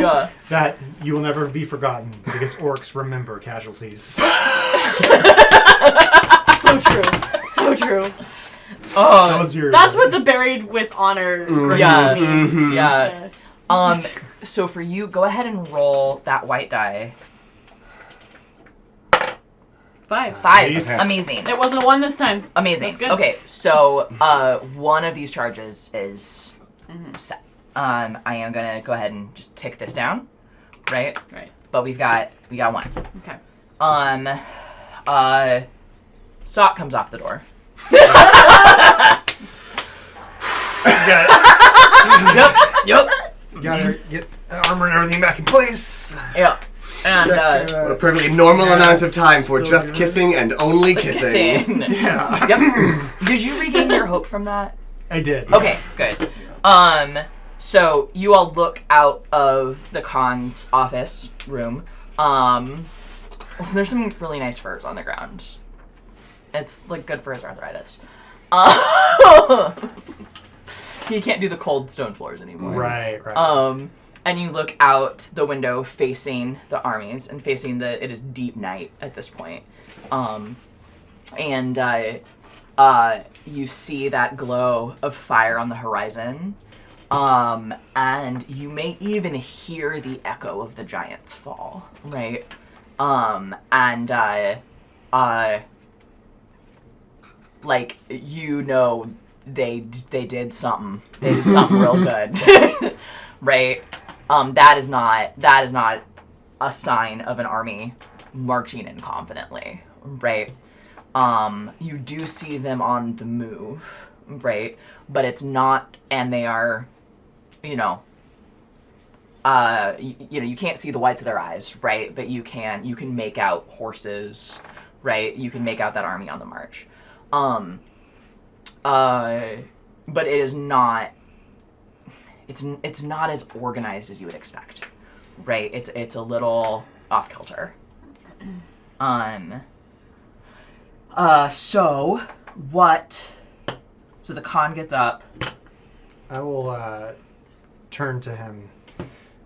Yeah. that you will never be forgotten because orcs remember casualties. So true. So true. That was your. That's what the buried with honor brings Yeah. me. mhm. Yeah. So for you, go ahead and roll that white die. 5. 5. Nice. Amazing. It wasn't a 1 this time. Amazing. That's good. Okay, so one of these charges is set. I am gonna go ahead and just tick this down, right? Right. But we got one. Okay. Sock comes off the door. Yep. Gotta get armor and everything back in place. Yep. And What a perfectly normal Yeah, amount of time for still just good. kissing and only kissing. kissing. Yeah, Yep. Did you regain your hope from that? I did. Okay, good. So you all look out of the Khan's office room. Listen, there's some really nice furs on the ground. It's like good for his arthritis. He can't do the cold stone floors anymore. Right, right. And you look out the window facing the armies and facing it is deep night at this point. And you see that glow of fire on the horizon. And you may even hear the echo of the giants fall, right? Like, you know, they did something. They did something real good, right? That is not a sign of an army marching in confidently, right? You do see them on the move, right? But it's not, and they are, you know, you can't see the whites of their eyes, right? But you can make out horses, right? You can make out that army on the march. But it is not, it's not as organized as you would expect, right? It's a little off kilter. So the Khan gets up. I will turn to him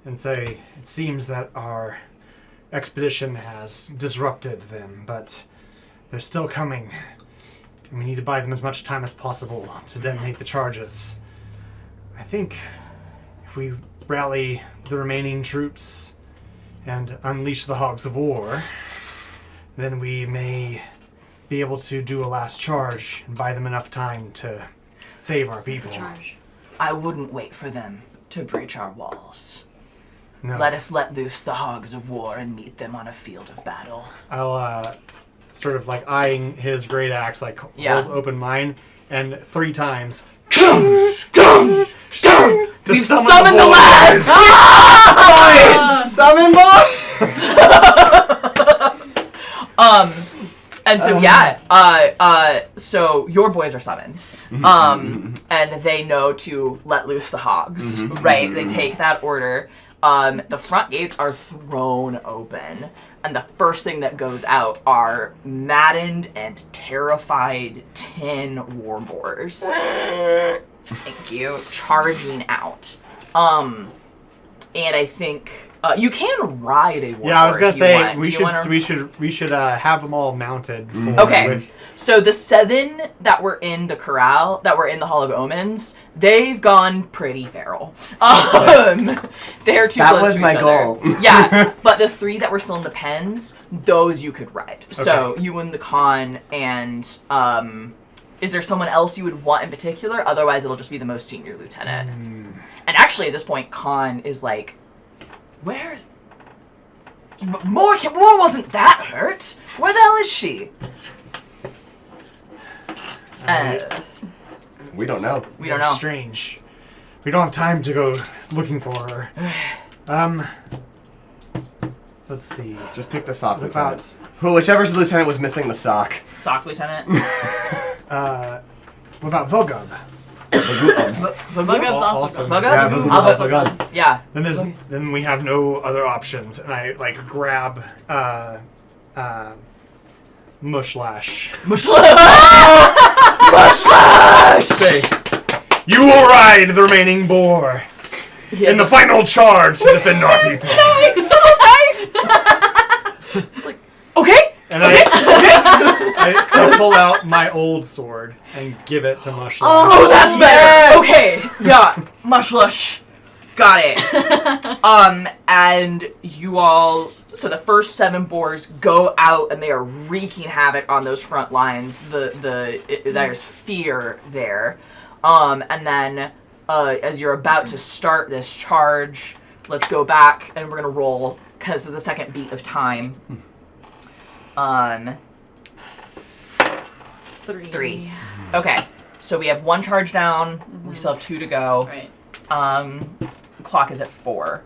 and say, it seems that our expedition has disrupted them, but they're still coming. And we need to buy them as much time as possible to detonate the charges. I think if we rally the remaining troops and unleash the hogs of war, then we may be able to do a last charge and buy them enough time to save our people. I wouldn't wait for them to breach our walls. No. Let us let loose the hogs of war and meet them on a field of battle. I'll sort of like eyeing his great axe, like Yeah. hold open mine, and 3 times We've to summoned the lads! Summon boss! And so so your boys are summoned, and they know to let loose the hogs, right? They take that order. The front gates are thrown open, and the first thing that goes out are maddened and terrified 10 war boars. Thank you, charging out. And I think you can ride a war Yeah, I was boar gonna if you say want. we should have them all mounted. For, Okay. With, So the 7 that were in the corral, that were in the Hall of Omens, they've gone pretty feral. They're too That close was to my each goal. other. Yeah, but the 3 that were still in the pens, those you could ride. So you and the Khan, and is there someone else you would want in particular? Otherwise, it'll just be the most senior lieutenant. And actually, at this point, Khan is like, where? More wasn't that hurt. Where the hell is she? We don't know. We don't know. Strange. We don't have time to go looking for her. let's see. Just pick the sock What lieutenant. Whichever lieutenant was missing the sock. Sock lieutenant. What about Vogub? The Bugup's also Also gone. nice. Yeah, Bugub? Vogub's also gone. Yeah. Then we have no other options, and I like grab Mushlash. Mushlash! Say, you will ride the remaining boar in the final charge to defend our people. It's like, okay. And I pull out my old sword and give it to Mushlash. Oh, that's better. Okay. Yeah. Mushlash. Got it. And you all. So the first 7 boars go out and they are wreaking havoc on those front lines. There's fear there. And then as you're about to start this charge, let's go back and we're gonna roll because of the second beat of time. 3. Okay. So we have 1 charge down. Mm-hmm. We still have 2 to go. Right. Clock is at 4.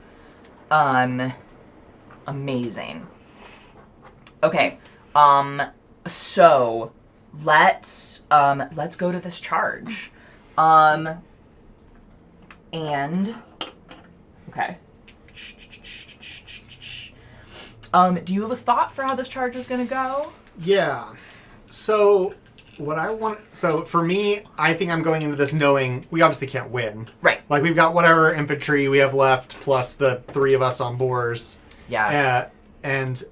Amazing. Okay. So let's go to this charge. And okay. Do you have a thought for how this charge is gonna go? Yeah. So for me, I think I'm going into this knowing we obviously can't win. Right. Like we've got whatever infantry we have left plus the 3 of us on boars. Yeah. And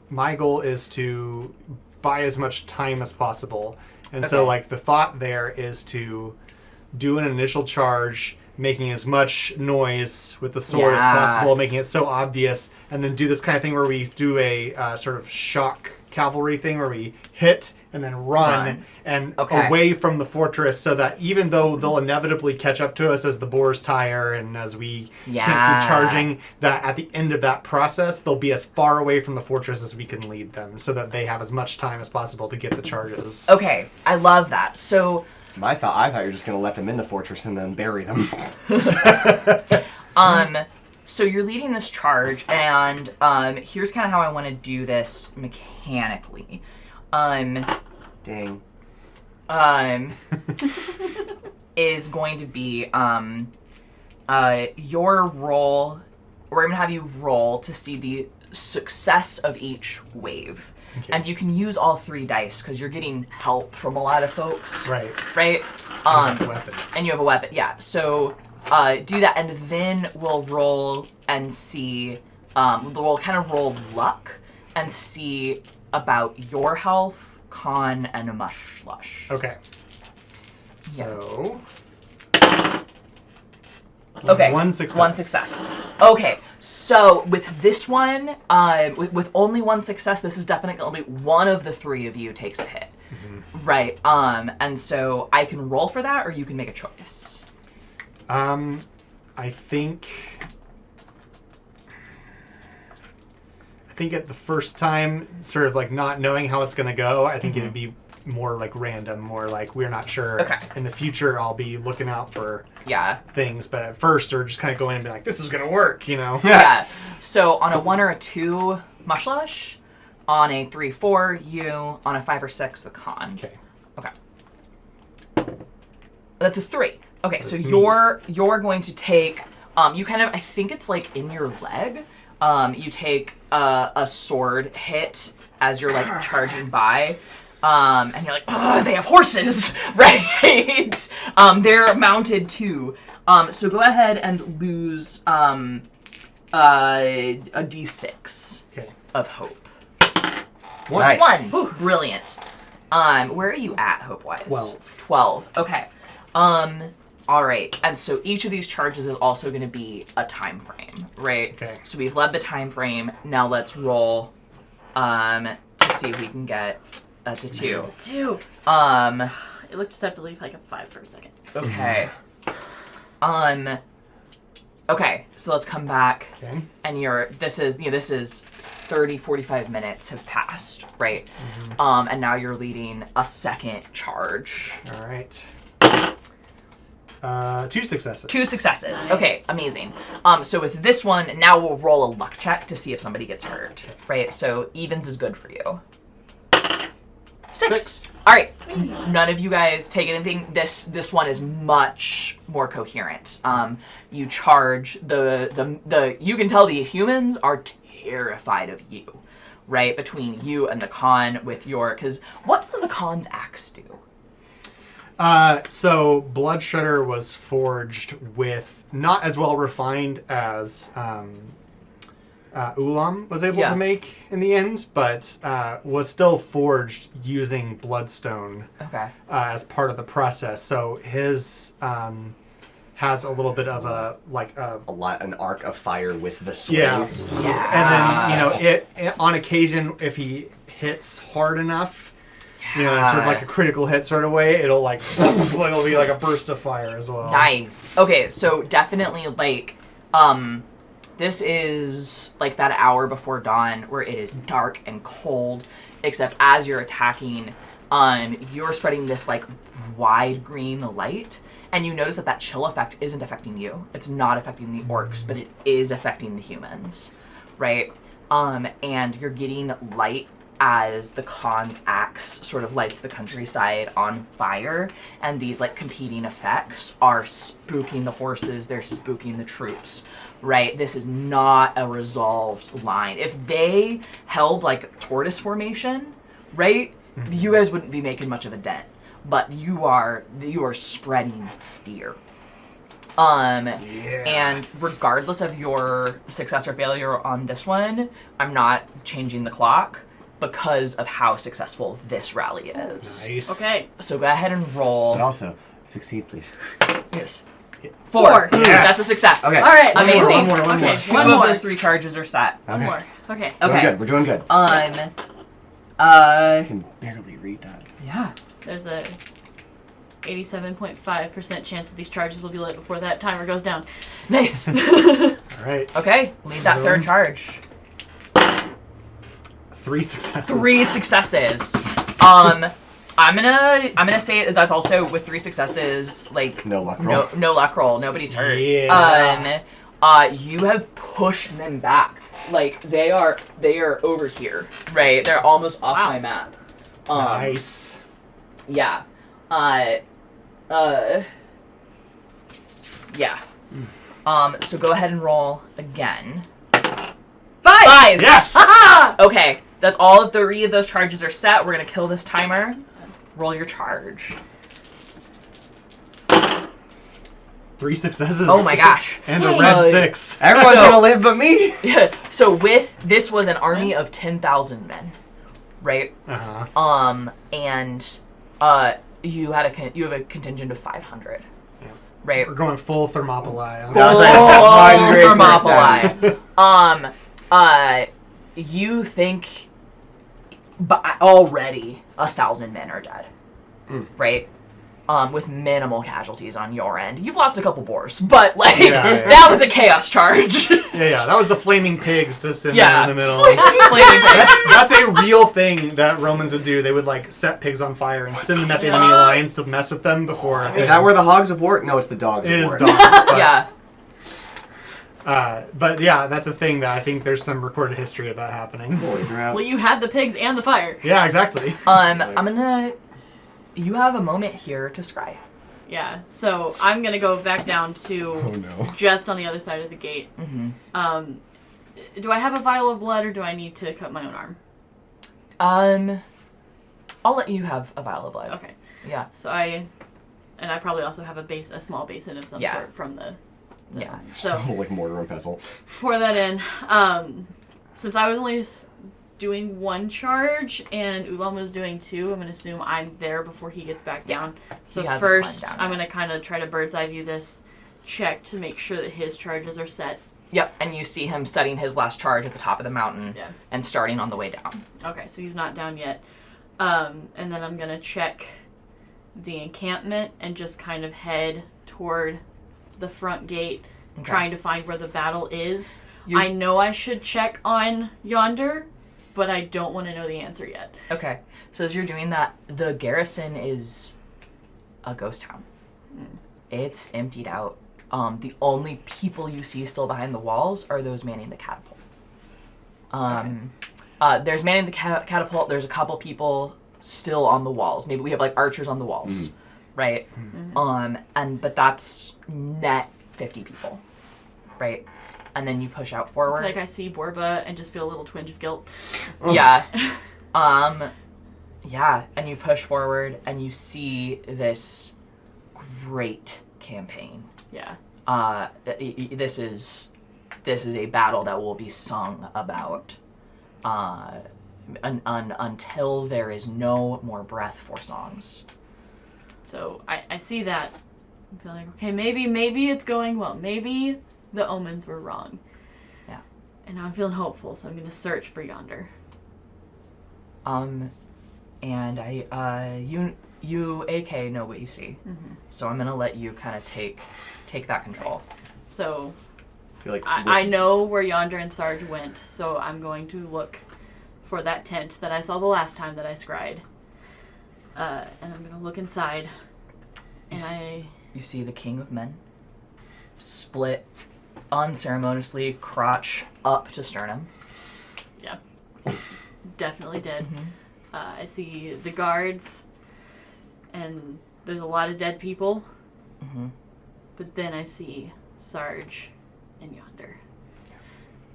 my goal is to buy as much time as possible. And so like the thought there is to do an initial charge, making as much noise with the sword as possible, making it so obvious, and then do this kind of thing where we do a sort of shock cavalry thing where we hit and then run. And away from the fortress so that even though they'll inevitably catch up to us as the boars tire and as we can't keep charging, that at the end of that process, they'll be as far away from the fortress as we can lead them so that they have as much time as possible to get the charges. Okay, I love that. So I thought you were just gonna let them in the fortress and then bury them. So you're leading this charge, and here's kind of how I want to do this mechanically. Dang. Is going to be your roll. We're going to have you roll to see the success of each wave. Okay. And you can use all 3 dice because you're getting help from a lot of folks. Right. Right? And you have a weapon. And you have a weapon, yeah. So do that, and then we'll roll and see. We'll kind of roll luck and see about your health, con, and a Mushlash. Okay. So. Okay. 1 success. 1 success. Okay. So with this one, with only 1 success, this is definitely going to be one of the 3 of you takes a hit. Mm-hmm. Right. And so I can roll for that, or you can make a choice. I think at the first time, sort of like not knowing how it's going to go, I think it'd be more like random, more like we're not sure. Okay. In the future, I'll be looking out for things, but at first, we're just kind of going and be like, this is going to work, you know? Yeah. So on a 1 or a 2, Mushlash. On a 3-4, you. On a 5 or 6, the con. Okay. That's a 3. Okay, so you're going to take, you kind of, I think it's like in your leg, you take a sword hit as you're like charging by, and you're like, oh, they have horses, right? They're mounted too. So go ahead and lose a d6 of hope. Nice. 1. Ooh, brilliant. Where are you at hope-wise? 12. Okay. All right, and so each of these charges is also going to be a time frame, right? Okay. So we've led the time frame. Now let's roll to see if we can get that's a 2. It's a 2. It looked set to leave like a 5 for a second. Okay. Okay, so let's come back. Okay. And this is 30, 45 minutes have passed, right? Mm-hmm. And now you're leading a second charge. All right. 2 successes. 2 successes. Nice. Okay, amazing. So with this one, now we'll roll a luck check to see if somebody gets hurt. Right? So evens is good for you. 6. All right. None of you guys take anything. This one is much more coherent. You charge the you can tell the humans are terrified of you, right? Between you and the Khan with your, because what does the Khan's axe do? So Blood Shredder was forged with not as well refined as Ulam was able to make in the end, but was still forged using bloodstone as part of the process. So his has a little bit of an arc of fire with the swing. yeah. And then it on occasion, if he hits hard enough, sort of like a critical hit sort of way, it'll it'll be like a burst of fire as well. Nice. Okay, so definitely this is like that hour before dawn where it is dark and cold, except as you're attacking, you're spreading this wide green light, and you notice that chill effect isn't affecting you. It's not affecting the orcs, but it is affecting the humans, right? And you're getting light as the Khan's axe sort of lights the countryside on fire, and these competing effects are spooking the horses, they're spooking the troops, right? This is not a resolved line. If they held tortoise formation, right, you guys wouldn't be making much of a dent, but you are spreading fear. And regardless of your success or failure on this one, I'm not changing the clock because of how successful this rally is. Nice. Okay. So go ahead and roll. But also, succeed, please. Yes. 4. Yes. That's a success. Okay. All right. Amazing. One more. Two One of more. those 3 charges are set. One more. Okay. Doing Okay. good. We're doing good. I can barely read that. Yeah. There's a 87.5% chance that these charges will be lit before that timer goes down. Nice. All right. Okay, lead that 3rd charge. 3 successes. 3 successes. I'm gonna say that's also with 3 successes, No luck roll. no luck roll. Nobody's hurt. Yeah. You have pushed them back. They are over here, right? They're almost off my map. Nice. Yeah. Yeah. So go ahead and roll again. 5! Yes! Okay, that's all of 3 of those charges are set. We're gonna kill this timer. Roll your charge. 3 successes. Oh my gosh. And a Dang. red 6. Everyone's So- gonna live but me. So this was an army of 10,000 men, right? Uh-huh. And you have a contingent of 500, Yeah. right? We're going full Thermopylae. That was 100%. You think, but already 1,000 men are dead, right? With minimal casualties on your end. You've lost a couple boars, but that was a chaos charge. Yeah, that was the flaming pigs just in Yeah. there in the middle. Flaming pigs. That's a real thing that Romans would do. They would set pigs on fire and send them at the enemy lines to mess with them before. Is that where the hogs of war? No, it's the dogs it of is war. dogs? But, Yeah. but yeah, that's a thing that I think there's some recorded history of that happening. Holy crap. Well, you had the pigs and the fire. Yeah, exactly. You have a moment here to scry. Yeah. So I'm gonna go back down to Oh no. just on the other side of the gate. Mm-hmm. Do I have a vial of blood, or do I need to cut my own arm? I'll let you have a vial of blood. Okay. Yeah. So I probably also have a small basin of some sort from the. Yeah. So Like mortar and pestle. pour that in. Since I was only doing 1 charge and Ulam was doing 2, I'm gonna assume I'm there before he gets back down. So He hasn't first, climbed down I'm yet. gonna kind of try to bird's eye view this, check to make sure that his charges are set. Yep. And you see him setting his last charge at the top of the mountain Yeah. and starting on the way down. Okay, so he's not down yet. And then I'm gonna check the encampment and just kind of head toward the front gate, Okay. trying to find where the battle is. You're- I know I should check on yonder, but I don't want to know the answer yet. Okay. So as you're doing that, the garrison is a ghost town. it's emptied out. The only people you see still behind the walls are those manning the catapult. There's manning the catapult. There's a couple people still on the walls. Maybe we have like archers on the walls, right? But that's net 50 people, right? And then you push out I forward. feel like I see Borba and just feel a little twinge of guilt. Yeah. Yeah, and you push forward and you see this great campaign. Yeah. This is a battle that will be sung about until there is no more breath for songs. So I see that. I feel like, okay, maybe it's going well. Maybe the omens were wrong. Yeah. And now I'm feeling hopeful, so I'm going to search for yonder. And you AK know what you see. So I'm gonna let you kind of take that control. So I feel like I know where yonder and Sarge went, so I'm going to look for that tent that I saw the last time that I scried. And I'm going to look inside. And You see the King of Men split unceremoniously, crotch up to sternum. Yeah. He's definitely dead. I see the guards, and there's a lot of dead people. But then I see Sarge and yonder.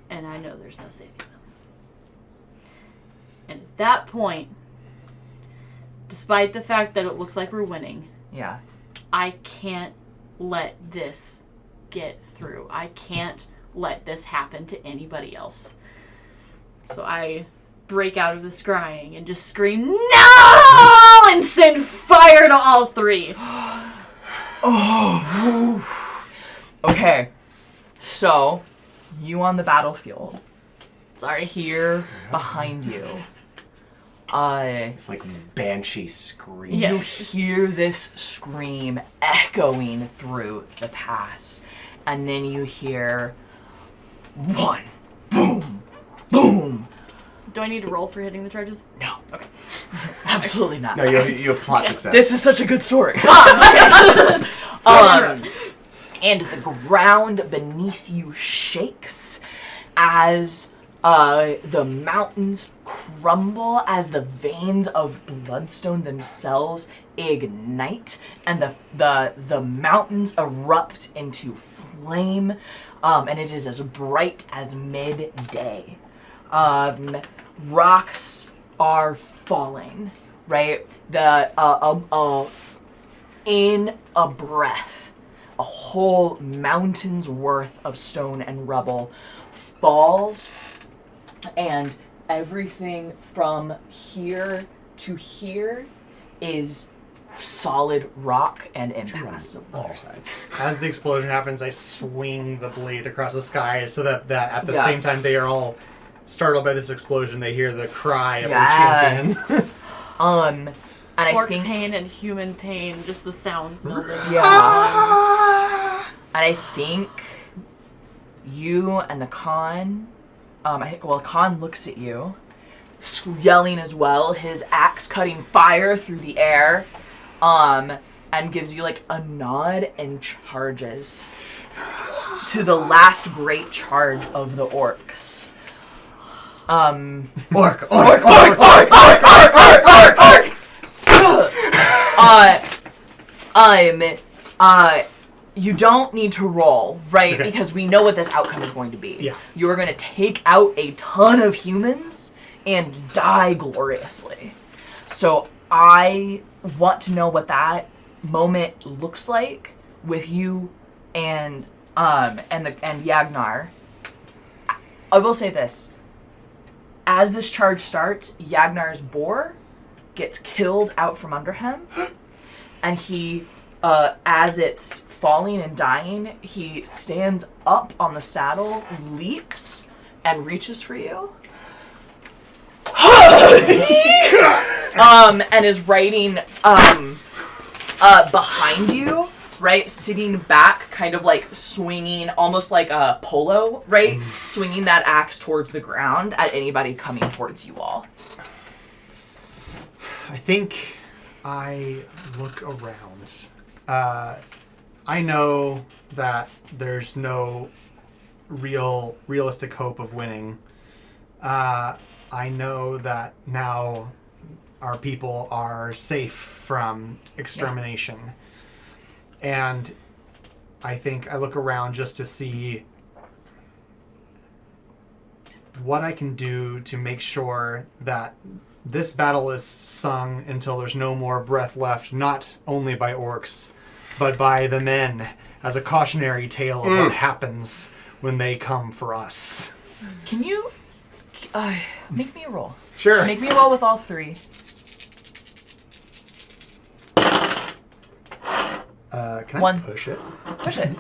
And I know there's no saving them. And at that point, despite the fact that it looks like we're winning, Yeah. I can't let this get through. I can't let this happen to anybody else. So I break out of the scrying and just scream, "No!" and send fire to all three. Okay. So, you on the battlefield. Sorry. Here behind you. it's like banshee scream. Yeah. You hear this scream echoing through the pass. And then you hear one, boom, boom. Do I need to roll for hitting the charges? No. Okay. Absolutely not. No, you have plot success. This is such a good story. And the ground beneath you shakes as the mountains crumble, as the veins of bloodstone themselves ignite, and the mountains erupt into flame, and it is as bright as midday. Rocks are falling, right? In a breath, a whole mountain's worth of stone and rubble falls, and everything from here to here is solid rock and impassable. Other side. As the explosion happens, I swing the blade across the sky so that at the Yeah. same time they are all startled by this explosion. They hear the cry of Yeah. the champion. And I Orc think pain and human pain, just the sounds melding. yeah. And I think you and the Khan, Khan looks at you, yelling as well, his axe cutting fire through the air, and gives you like a nod and charges to the last great charge of the orcs. Orc. You don't need to roll, right? Okay. Because we know what this outcome is going to be. Yeah. You are going to take out a ton of humans and die gloriously. So I want to know what that moment looks like with you and Yagnar. I will say this. As this charge starts, Yagnar's boar gets killed out from under him, and he, as it's falling and dying, he stands up on the saddle, leaps, and reaches for you. And is riding behind you, right? Sitting back, kind of like swinging, almost like a polo, right? Swinging that axe towards the ground at anybody coming towards you all. I think I look around. I know that there's no realistic hope of winning. I know that now our people are safe from extermination. And I think I look around just to see what I can do to make sure that this battle is sung until there's no more breath left, not only by orcs, but by the men, as a cautionary tale of what happens when they come for us. Can you make me a roll? Sure. Make me a roll with all three. Can I One. push it? Push it.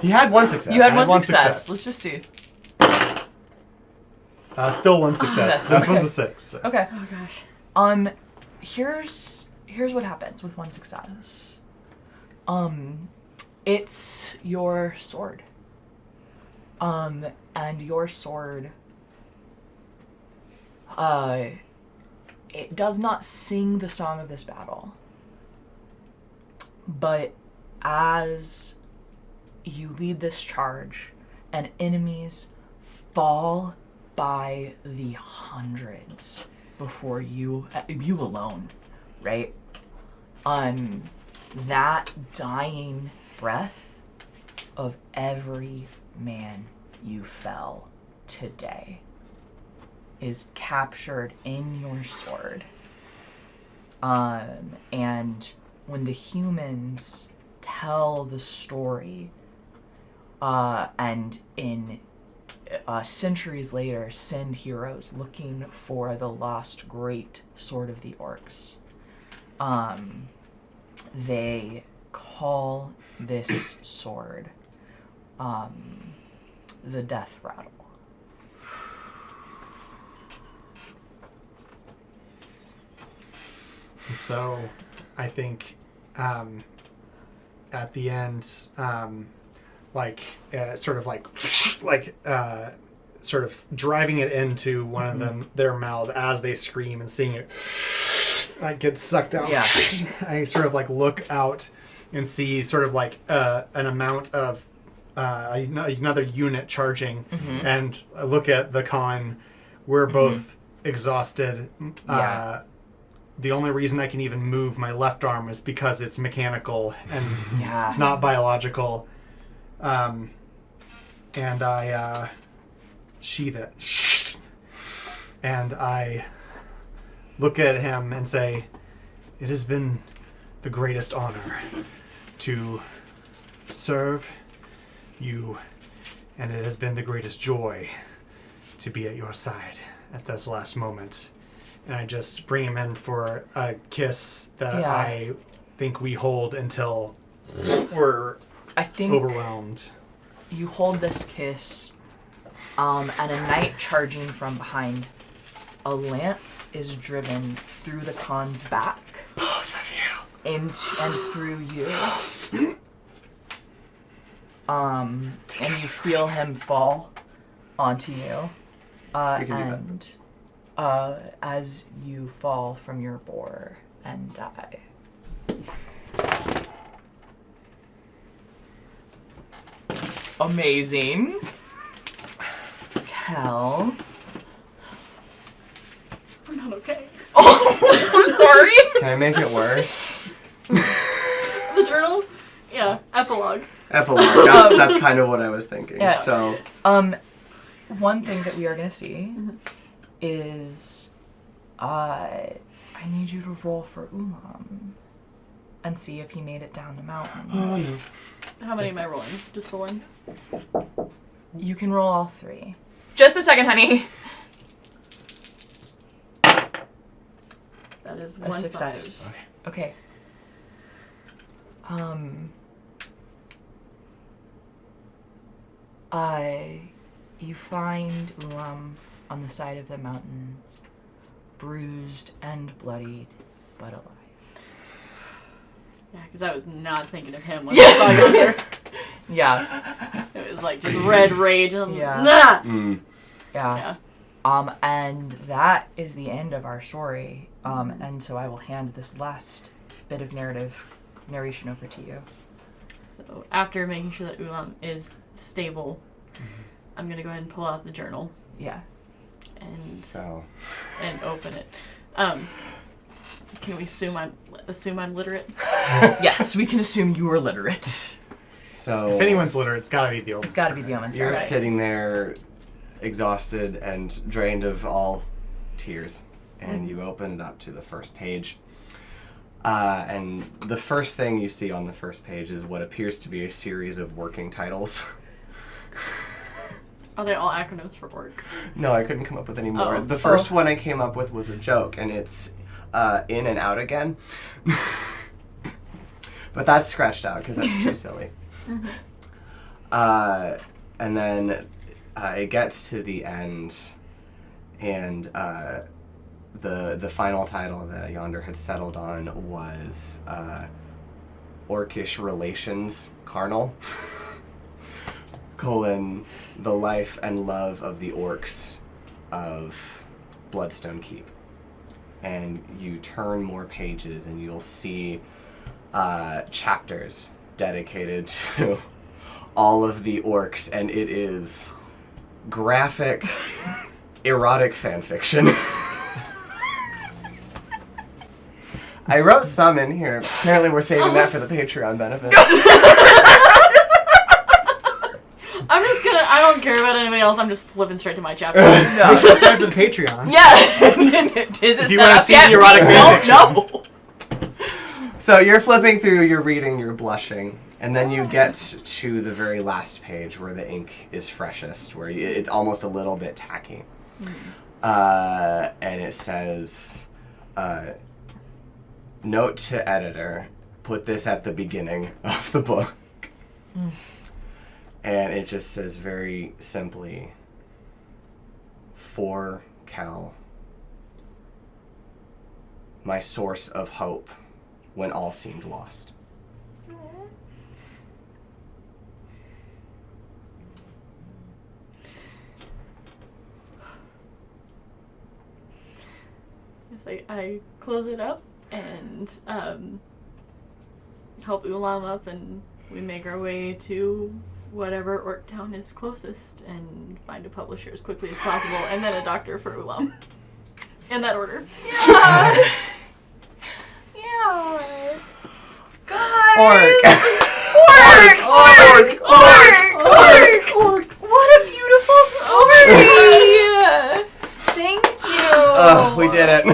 He had one success. You had I one had one success. success. Let's just see. Still one success. That's This one's okay. a 6. So. Okay. Oh gosh. Here's what happens with one success. It's your sword. And your sword, it does not sing the song of this battle. But as you lead this charge and enemies fall by the hundreds before you alone, right? That dying breath of every man you fell today is captured in your sword. And when the humans tell the story, and in centuries later send heroes looking for the lost great sword of the orcs, they call this sword the death rattle. And so I think at the end, sort of driving it into one of them, their mouths as they scream and seeing it like get sucked out. Yeah. I sort of like look out and see sort of like an amount of another unit charging, and I look at the con. We're both exhausted. Yeah. The only reason I can even move my left arm is because it's mechanical and Yeah. not biological. And I sheath it. And I look at him and say, "It has been the greatest honor to serve you, and it has been the greatest joy to be at your side at this last moment." And I just bring him in for a kiss that Yeah. I think we hold until we're I think overwhelmed. you hold this kiss, and a knight charging from behind, a lance is driven through the Khan's back. Both of you. Into and through you. And you feel him fall onto you. We can do that. And as you fall from your boar and die. Amazing. Cal. I'm not okay. Oh, I'm sorry. Can I make it worse? The journal? Yeah. Epilogue. Epilogue. That's kind of what I was thinking. Yeah. So One thing that we are gonna see is I need you to roll for Ulam and see if he made it down the mountain. Oh no. How many am I rolling? Just the one? You can roll all three. Just a second, honey. That is A 1 success. 5. Okay. You find Ulam on the side of the mountain, bruised and bloodied, but alive. Yeah, because I was not thinking of him when I saw you there. Yeah. It was like just red rage and Yeah. nah! Mm. Yeah. Yeah. And that is the end of our story. And so I will hand this last bit of narration over to you. So after making sure that Ulam is stable, I'm gonna go ahead and pull out the journal Yeah. and open it. Can we assume I'm literate? Yes, we can assume you are literate. So If anyone's literate, it's gotta be the old. It's got to be the Omen's you're Guard. sitting there, exhausted and drained of all tears, and you open it up to the first page. And the first thing you see on the first page is what appears to be a series of working titles. Are they all acronyms for orc? No, I couldn't come up with any more. Oh. The first one I came up with was a joke, and it's in and out again. But that's scratched out because that's too silly. And then it gets to the end, and the final title that Yonder had settled on was Orcish Relations Carnal, colon, the life and love of the orcs of Bloodstone Keep. And you turn more pages and you'll see chapters dedicated to all of the orcs, and it is graphic, erotic fanfiction. I wrote some in here. Apparently we're saving that for the Patreon benefit. I don't care about anybody else. I'm just flipping straight to my chapter. We should sign up for the Patreon. Yeah. Is it If you set wanna up see yet? the erotic We don't fanfiction. know. So you're flipping through, you're reading, you're blushing, and then you get to the very last page where the ink is freshest, where it's almost a little bit tacky. And it says, note to editor, put this at the beginning of the book. And it just says very simply, for Cal, my source of hope when all seemed lost. It's like I close it up and help Ulam up, and we make our way to whatever orc town is closest and find a publisher as quickly as possible, and then a doctor for Ulam. In that order. Yeah. Yeah. Guys. Orc! Orc. What a beautiful story. Thank you. Oh, we did it.